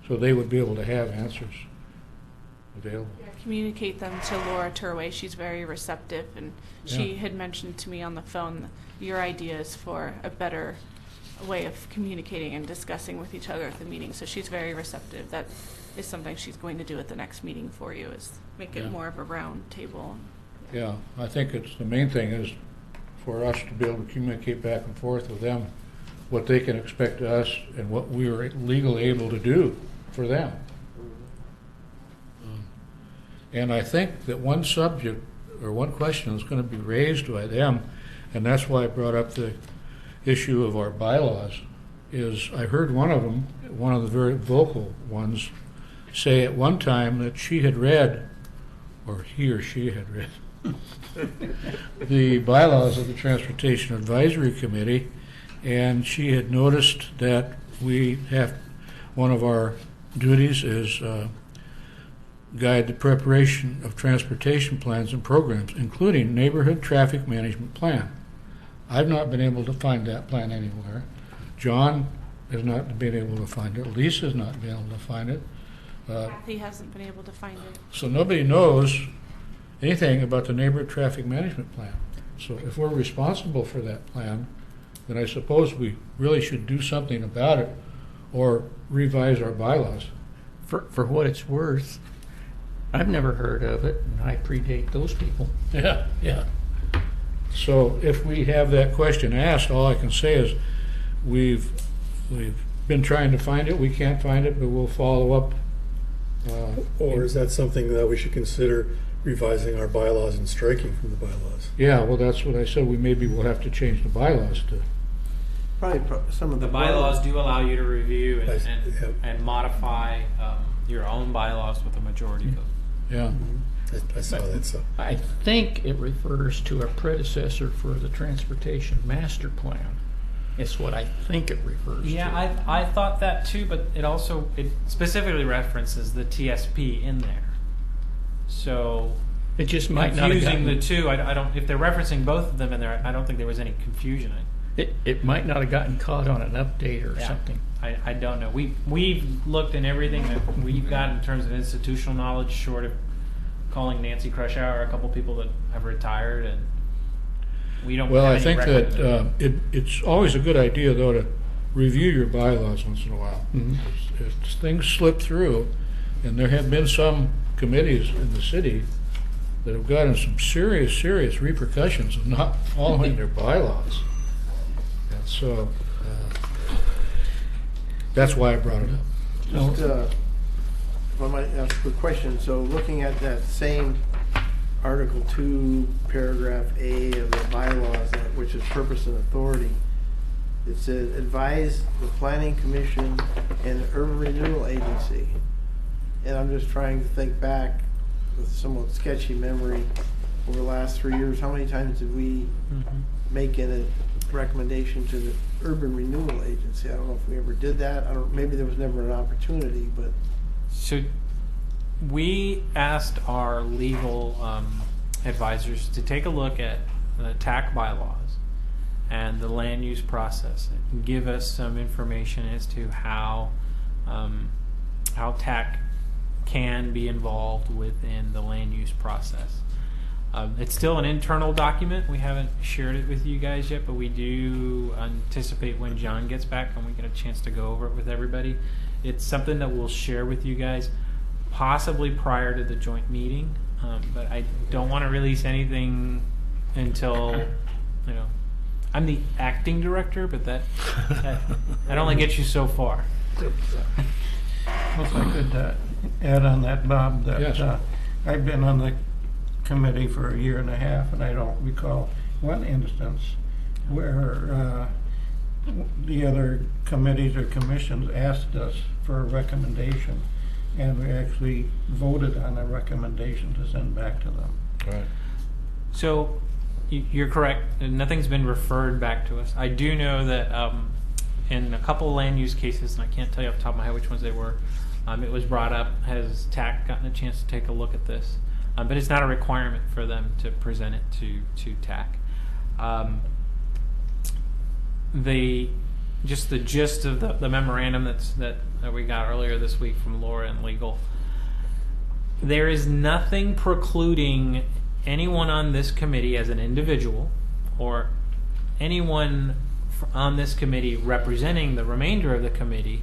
so they would be able to have answers available. Yeah, communicate them to Laura Turway. She's very receptive, and she had mentioned to me on the phone your ideas for a better way of communicating and discussing with each other at the meeting. So she's very receptive. That is something she's going to do at the next meeting for you, is make it more of a round table. Yeah, I think it's the main thing is for us to be able to communicate back and forth with them what they can expect to us and what we are legally able to do for them. And I think that one subject or one question is going to be raised by them, and that's why I brought up the issue of our bylaws, is I heard one of them, one of the very vocal ones, say at one time that she had read, or he or she had read, the bylaws of the Transportation Advisory Committee, and she had noticed that we have, one of our duties is guide the preparation of transportation plans and programs, including neighborhood traffic management plan. I've not been able to find that plan anywhere. John has not been able to find it. Lisa's not been able to find it. Kathy hasn't been able to find it. So nobody knows anything about the neighborhood traffic management plan. So if we're responsible for that plan, then I suppose we really should do something about it or revise our bylaws. For what it's worth, I've never heard of it, and I predate those people. Yeah, yeah. So if we have that question asked, all I can say is we've been trying to find it. We can't find it, but we'll follow up. Or is that something that we should consider revising our bylaws and striking from the bylaws? Yeah, well, that's what I said. We maybe will have to change the bylaws to. Probably some of The the bylaws do allow you to review I see, and modify your own bylaws with a majority vote. Yeah. I saw that. So I think it refers to a predecessor for the Transportation Master Plan. It's what I think it refers to. Yeah, I thought that too, but it specifically references the TSP in there. So It just might not have confusing gotten, the two, I don't. If they're referencing both of them in there, I don't think there was any confusion. it might not have gotten caught on an update or something. I don't know. We've looked in everything that we've got in terms of institutional knowledge, short of calling Nancy Crushauer, a couple people that have retired, and we don't. Well, have I any think record that it's always a good idea, though, to review your bylaws once in a while. Mhm. As things slip through, and there have been some committees in the city that have gotten some serious repercussions of not following their bylaws. And so that's why I brought it up. Just, if I might ask a quick question, so looking at that same Article 2, Paragraph A of the bylaws, which is purpose and authority, it says, advise the Planning Commission and the Urban Renewal Agency. And I'm just trying to think back with somewhat sketchy memory over the last 3 years, how many times did we make a recommendation to the Urban Renewal Agency? I don't know if we ever did that. Maybe there was never an opportunity, but. So we asked our legal advisors to take a look at the TAC bylaws and the land use process and give us some information as to how TAC can be involved within the land use process. It's still an internal document. We haven't shared it with you guys yet, but we do anticipate when John gets back and we get a chance to go over it with everybody. It's something that we'll share with you guys possibly prior to the joint meeting, but I don't want to release anything until, I'm the acting director, but that only gets you so far. Well, if I could add on that, Bob, that Yes. I've been on the committee for a year and a half, and I don't recall one instance where the other committees or commissions asked us for a recommendation, and we actually voted on a recommendation to send back to them. Right. So you're correct. Nothing's been referred back to us. I do know that in a couple of land use cases, and I can't tell you off the top of my head which ones they were, it was brought up. Has TAC gotten a chance to take a look at this? But it's not a requirement for them to present it to TAC. The gist of the memorandum that we got earlier this week from Laura and legal. There is nothing precluding anyone on this committee as an individual or anyone on this committee representing the remainder of the committee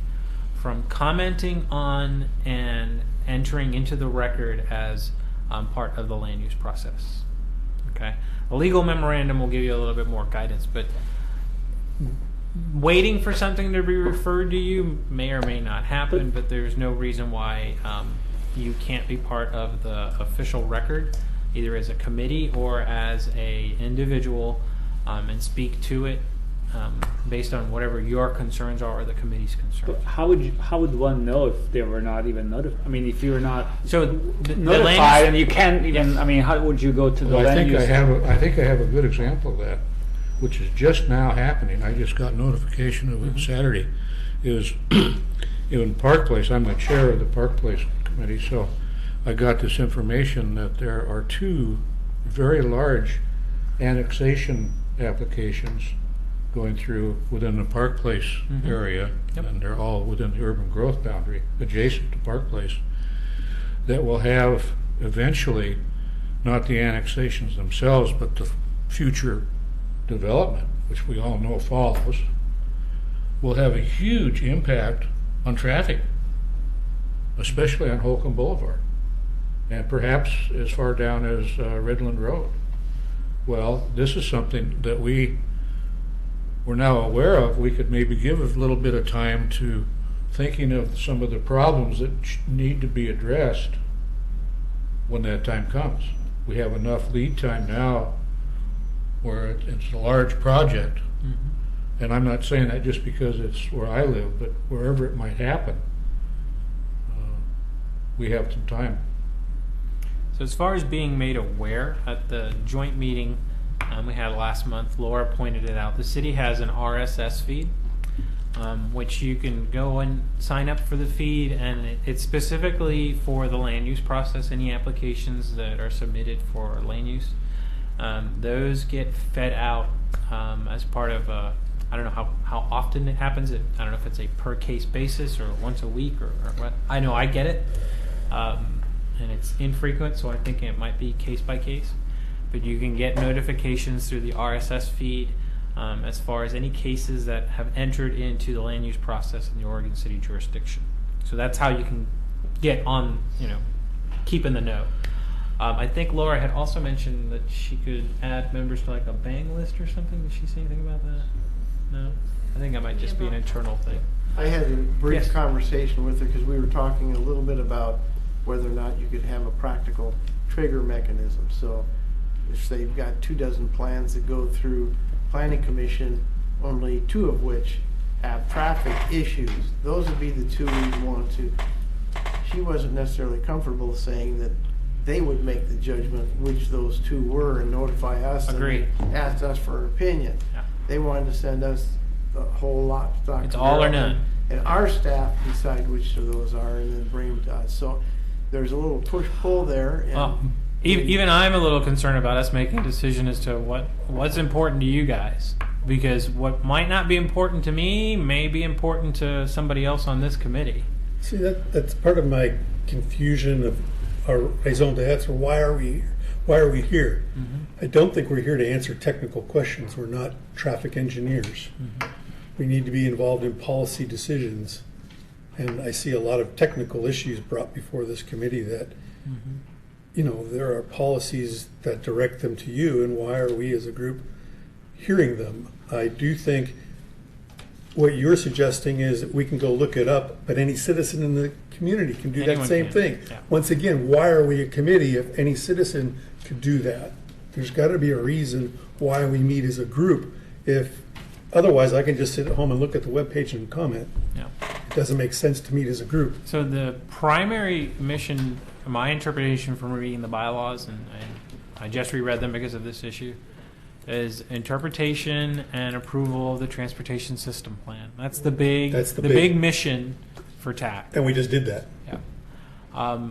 from commenting on and entering into the record as part of the land use process. Okay, a legal memorandum will give you a little bit more guidance, but waiting for something to be referred to you may or may not happen, but there's no reason why you can't be part of the official record, either as a committee or as a individual, and speak to it based on whatever your concerns are or the committee's concerns. But how would one know if they were not even notified? I mean, if you're not notified and you can't even, I mean, how would you go to the Well, land use? I think I have a good example of that, which is just now happening. I just got notification of it Saturday. It was in Park Place. I'm the chair of the Park Place committee, so I got this information that there are 2 very large annexation applications going through within the Park Place area, and they're all within the urban growth boundary adjacent to Park Place, that will have eventually not the annexations themselves, but the future development, which we all know follows, will have a huge impact on traffic, especially on Holcomb Boulevard, and perhaps as far down as Redland Road. Well, this is something that we're now aware of. We could maybe give a little bit of time to thinking of some of the problems that need to be addressed when that time comes. We have enough lead time now where it's a large project, and I'm not saying that just because it's where I live, but wherever it might happen, we have some time. So as far as being made aware, at the joint meeting we had last month, Laura pointed it out. The city has an RSS feed, which you can go and sign up for the feed, and it's specifically for the land use process. Any applications that are submitted for land use, those get fed out as part of a, I don't know how often it happens. I don't know if it's a per case basis or once a week or what. I know I get it, and it's infrequent, so I think it might be case by case. But you can get notifications through the RSS feed as far as any cases that have entered into the land use process in the Oregon City jurisdiction. So that's how you can get on, keep in the know. I think Laura had also mentioned that she could add members to like a bang list or something. Did she say anything about that? No? I think that might just be an internal thing. I had a brief Yes. conversation with her because we were talking a little bit about whether or not you could have a practical trigger mechanism. So if say you've got 24 plans that go through planning commission, only 2 of which have traffic issues, those would be the 2 we'd want to. She wasn't necessarily comfortable saying that they would make the judgment which those 2 were and notify us. Agreed. And ask us for an opinion. Yeah. They wanted to send us the whole lot. To talk It's to all or them, none. And our staff decide which of those are and then bring them to us. So there's a little push-pull there. And Even I'm a little concerned about us making a decision as to what's important to you guys, because what might not be important to me may be important to somebody else on this committee. See, that's part of my confusion of our raison d'etre. Why are we here? why are we here? Mm-hmm. I don't think we're here to answer technical questions. We're not traffic engineers. Mm-hmm. We need to be involved in policy decisions. And I see a lot of technical issues brought before this committee that, Mm-hmm. you know, there are policies that direct them to you, and why are we as a group hearing them? I do think what you're suggesting is that we can go look it up, but any citizen in the community can do Anyone that same can, thing. yeah. Once again, why are we a committee if any citizen could do that? There's got to be a reason why we meet as a group. If otherwise, I can just sit at home and look at the webpage and comment. Yeah. It doesn't make sense to meet as a group. So the primary mission, my interpretation from reading the bylaws, and I just reread them because of this issue, is interpretation and approval of the transportation system plan. That's the big, big mission for TAC. And we just did that. Yeah.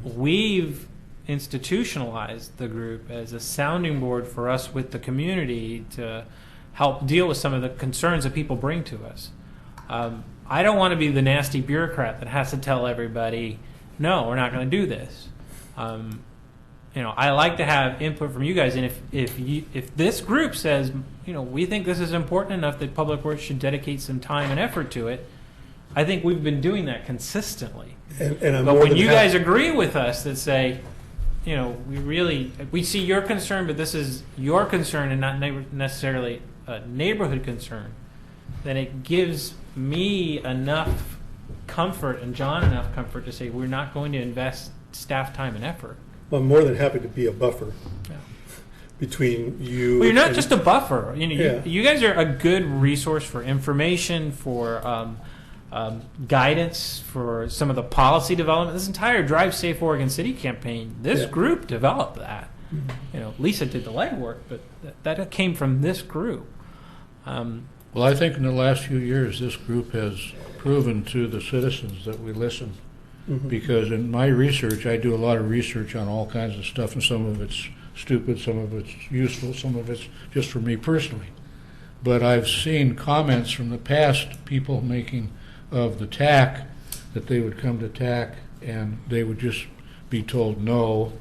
We've institutionalized the group as a sounding board for us with the community to help deal with some of the concerns that people bring to us. I don't want to be the nasty bureaucrat that has to tell everybody, no, we're not going to do this. You know, I like to have input from you guys, and if this group says, you know, we think this is important enough that Public Works should dedicate some time and effort to it, I think we've been doing that consistently. And but when you guys agree with us that say, you know, we see your concern, but this is your concern and not necessarily a neighborhood concern, then it gives me enough comfort and John enough comfort to say we're not going to invest staff time and effort. Well, I'm more than happy to be a buffer Yeah. between you. Well, you're not and- just a buffer. You know, Yeah. you guys are a good resource for information, for guidance, for some of the policy development. This entire Drive Safe Oregon City campaign, this Yeah. group developed that. You know, Lisa did the legwork, but that came from this group. Well, I think in the last few years, this group has proven to the citizens that we listen. Because in my research, I do a lot of research on all kinds of stuff, and some of it's stupid, some of it's useful, some of it's just for me personally. But I've seen comments from the past, people making of the TAC, that they would come to TAC and they would just be told no,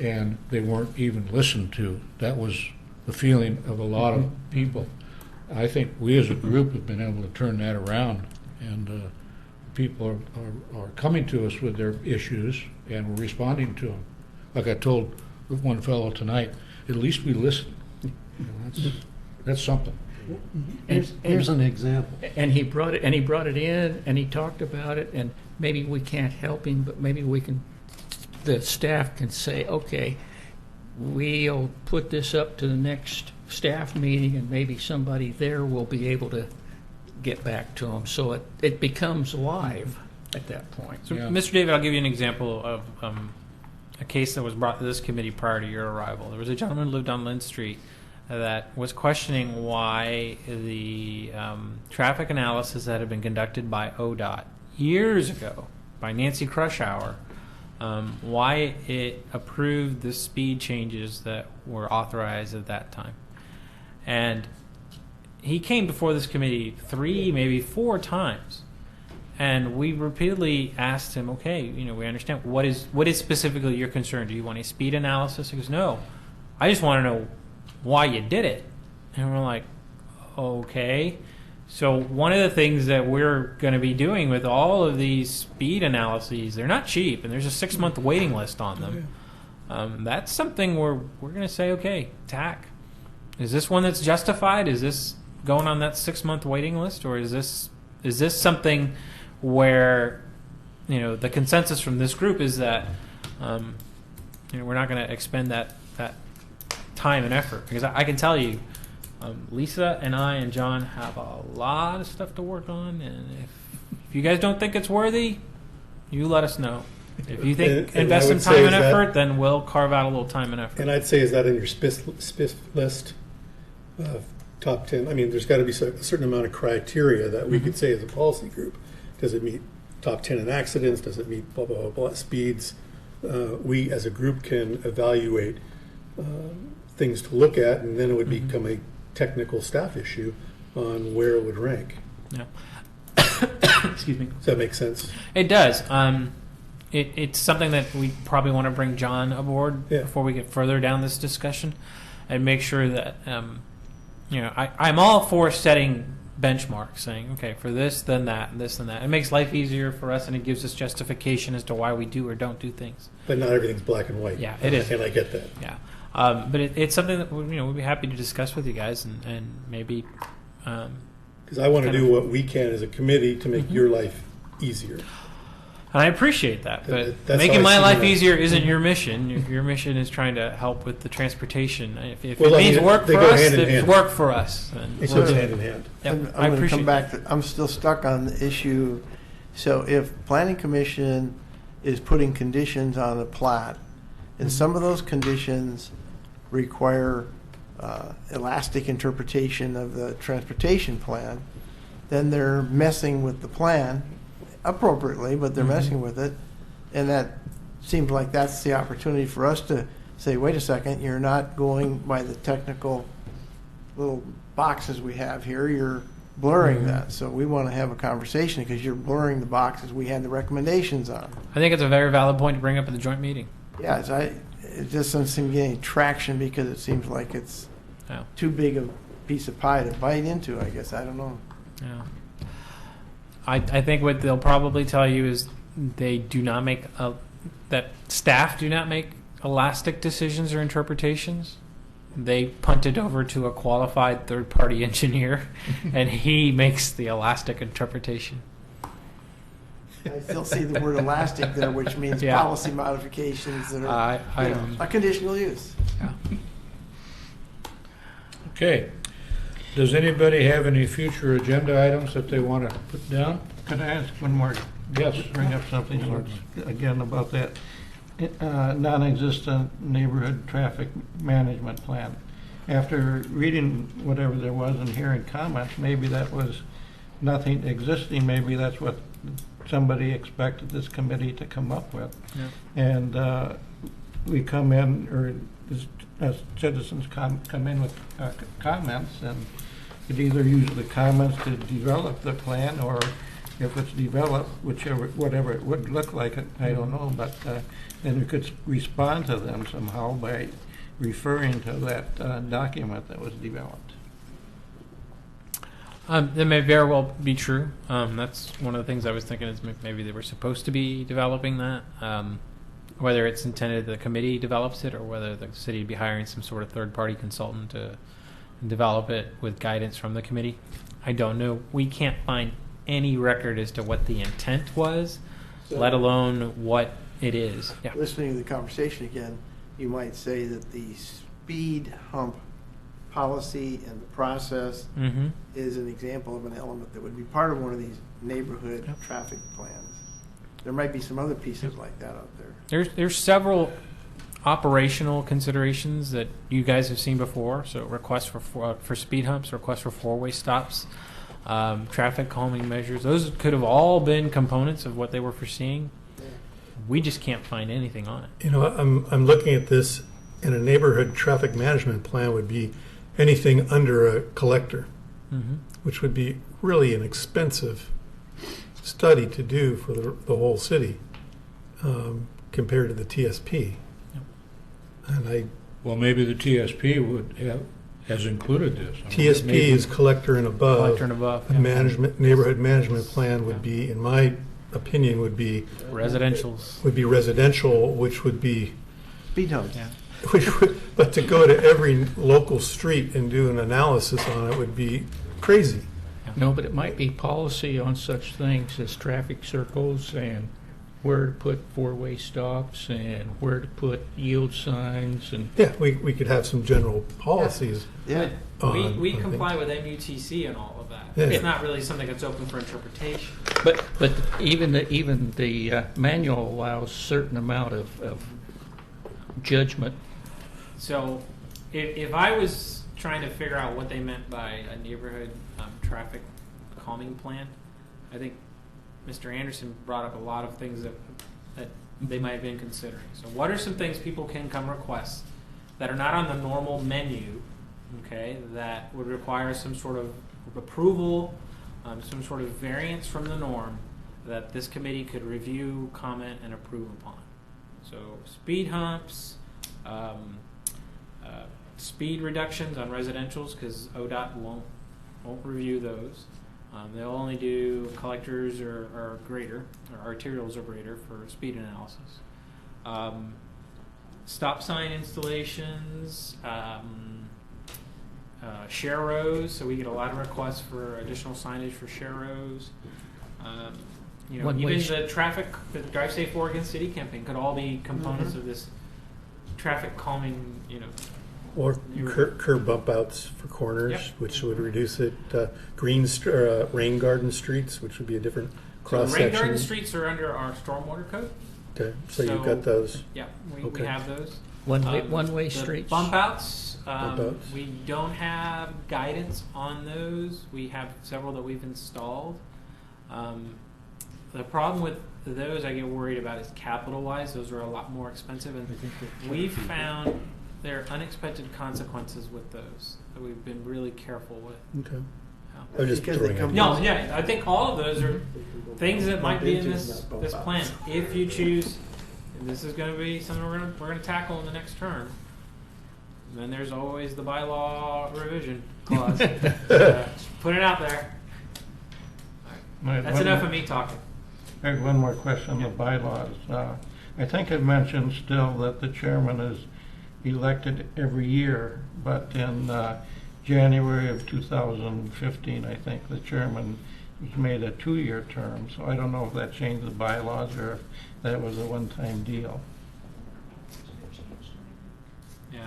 and they weren't even listened to. That was the feeling of a lot of people. I think we as a group have been able to turn that around, and people are coming to us with their issues, and we're responding to them. Like I told one fellow tonight, at least we listen. You know, that's something. Here's an example. And he brought it in, and he talked about it, and maybe we can't help him, but maybe the staff can say, okay, we'll put this up to the next staff meeting, and maybe somebody there will be able to get back to him. So it becomes live at that point. So, Mr. David, I'll give you an example of a case that was brought to this committee prior to your arrival. There was a gentleman who lived on Lynn Street that was questioning why the traffic analysis that had been conducted by ODOT years ago by Nancy Crushhour, why it approved the speed changes that were authorized at that time. And he came before this committee 3, maybe 4 times. And we repeatedly asked him, okay, you know, we understand, what is specifically your concern? Do you want a speed analysis? He goes, no, I just want to know why you did it. And we're like, okay. So one of the things that we're going to be doing with all of these speed analyses, they're not cheap, and there's a 6-month waiting list on them. That's something we're going to say, okay, TAC, is this one that's justified? Is this going on that 6-month waiting list, or is this something where, you know, the consensus from this group is that you know, we're not going to expend that time and effort? Because I can tell you, Lisa and I and John have a lot of stuff to work on, and if you guys don't think it's worthy, you let us know. If you think And invest I some would time say and is that- effort, then we'll carve out a little time and effort. And I'd say, is that in your spiff list of top 10? I mean, there's got to be a certain amount of criteria that we could say as a policy group. Does it meet top 10 in accidents? Does it meet blah, blah, blah, blah speeds? We as a group can evaluate things to look at, and then it would become a technical staff issue on where it would rank. Yeah. Excuse me. Does that make sense? It does. it's something that we probably want to bring John aboard before we get further down this discussion, and make sure that I'm all for setting benchmarks, saying okay, for this, then that, and this, and that. It makes life easier for us, and it gives us justification as to why we do or don't do things. But not everything's black and white. Yeah, it is, and I get that. Yeah, but it's something that we'd be happy to discuss with you guys, and maybe because I want to do what we can as a committee to make your life easier. And I appreciate that, but That's making how I my see life that. easier isn't your mission. Your mission is trying to help with the transportation. If Well, it I means mean, work they for go us, hand in it's hand. work for us. And It goes hand in hand. Yep, I'm I going to appreciate come back. I'm still stuck on the issue. So if Planning Commission is putting conditions on a plat, and some of those conditions require elastic interpretation of the transportation plan, then they're messing with the plan appropriately, but they're messing with it. And that seems like that's the opportunity for us to say, wait a second, you're not going by the technical little boxes we have here, you're blurring that. So we want to have a conversation because you're blurring the boxes we had the recommendations on. I think it's a very valid point to bring up at the joint meeting. Yeah, it just doesn't seem to get any traction because it seems like it's too big a piece of pie to bite into, I guess. I don't know. Yeah. I think what they'll probably tell you is they do not make that staff do not make elastic decisions or interpretations. They punt it over to a qualified third-party engineer, and he makes the elastic interpretation. I still see the word elastic there, which means policy modifications that are a conditional use. Okay. Does anybody have any future agenda items that they want to put down? Could I ask one more? Yes. Bring up something again about that non-existent neighborhood traffic management plan. After reading whatever there was and hearing comments, maybe that was nothing existing. Maybe that's what somebody expected this committee to come up with. Yeah. And we come in, or citizens come in with comments, and it either use the comments to develop the plan, or if it's developed, whatever it would look like, I don't know, but then we could respond to them somehow by referring to that document that was developed. That may very well be true. That's one of the things I was thinking is maybe they were supposed to be developing that. Whether it's intended the committee develops it, or whether the city would be hiring some sort of third-party consultant to develop it with guidance from the committee, I don't know. We can't find any record as to what the intent was, let alone what it is. Yeah. Listening to the conversation again, you might say that the speed hump policy and the process is an example of an element that would be part of one of these neighborhood traffic plans. There might be some other pieces like that out there. There's several operational considerations that you guys have seen before. So requests for speed humps, requests for four-way stops, traffic calming measures. Those could have all been components of what they were foreseeing. We just can't find anything on it. You know, I'm looking at this, and a neighborhood traffic management plan would be anything under a collector, which would be really an expensive study to do for the whole city compared to the TSP. And well, maybe the TSP has included this. TSP is collector and above. Collector and above. A neighborhood management plan would be, in my opinion, would be residentials. Would be residential, which would be speed humps. Yeah. But to go to every local street and do an analysis on it would be crazy. No, but it might be policy on such things as traffic circles and where to put four-way stops and where to put yield signs. And yeah, we could have some general policies. Yeah. We comply with MUTC and all of that. Yeah. It's not really something that's open for interpretation. But even the manual allows certain amount of judgment. So if I was trying to figure out what they meant by a neighborhood traffic calming plan, I think Mr. Anderson brought up a lot of things that they might have been considering. So what are some things people can come request that are not on the normal menu, okay, that would require some sort of approval, some sort of variance from the norm, that this committee could review, comment, and approve upon. So speed humps, speed reductions on residentials, because ODOT won't review those. They'll only do collectors or greater, or arterials or greater for speed analysis. Stop sign installations, share rows, so we get a lot of requests for additional signage for share rows. You know, One-way even the traffic, the Drive Safe Oregon City campaign could all be components of this traffic calming, you know. Or curb bump outs for corners, Yep. which would reduce it. Rain garden streets, which would be a different So cross rain garden section. streets are under our stormwater code. Okay, so you've got those. Yeah, we Okay. have those. One-way The streets. Bump outs, Bump outs. we don't have guidance on those. We have several that we've installed. The problem with those I get worried about is capital-wise. Those are a lot more expensive, and we've found there are unexpected consequences with those that we've been really careful with. Okay. Yeah. I was just Because they throwing come out. No, yeah, I think all of those are things that might be in this plan. If you choose, and this is going to be something we're going to tackle in the next term. Then there's always the bylaw revision clause. Put it out there. That's enough of me talking. I have one more question on the bylaws. I think it mentioned still that the chairman is elected every year, but in January of 2015, I think the chairman was made a 2-year term. So I don't know if that changed the bylaws or if that was a one-time deal. Yeah.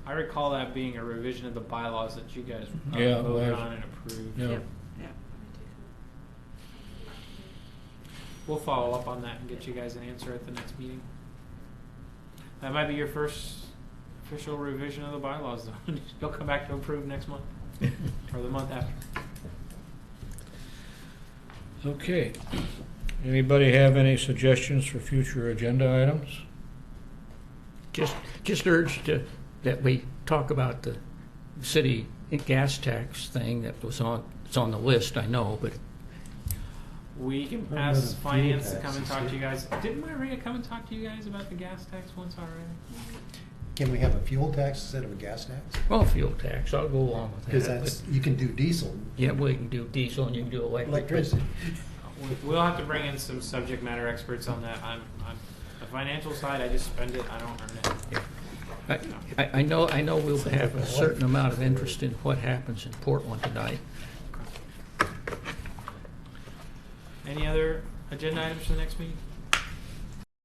I recall that being a revision of the bylaws that you guys Yeah, it voted was. on and approved. Yeah. We'll follow up on that and get you guys an answer at the next meeting. That might be your first official revision of the bylaws, though. You'll come back to approve next month or the month after. Okay. Anybody have any suggestions for future agenda items? Just urge that we talk about the city gas tax thing that was it's on the list, I know, but We can What ask about a fuel finance to tax? come and talk to you guys. Didn't Maria come and talk to you guys about the gas tax once already? Can we have a fuel tax instead of a gas tax? well, fuel tax, I'll go along with that. Because that's, you can do diesel, Yeah, we can do diesel and you can do electricity. We'll have to bring in some subject matter experts on that. I'm the financial side. I just spend it. I don't earn it. I know we'll have a certain amount of interest in what happens in Portland tonight. Any other agenda items for the next meeting?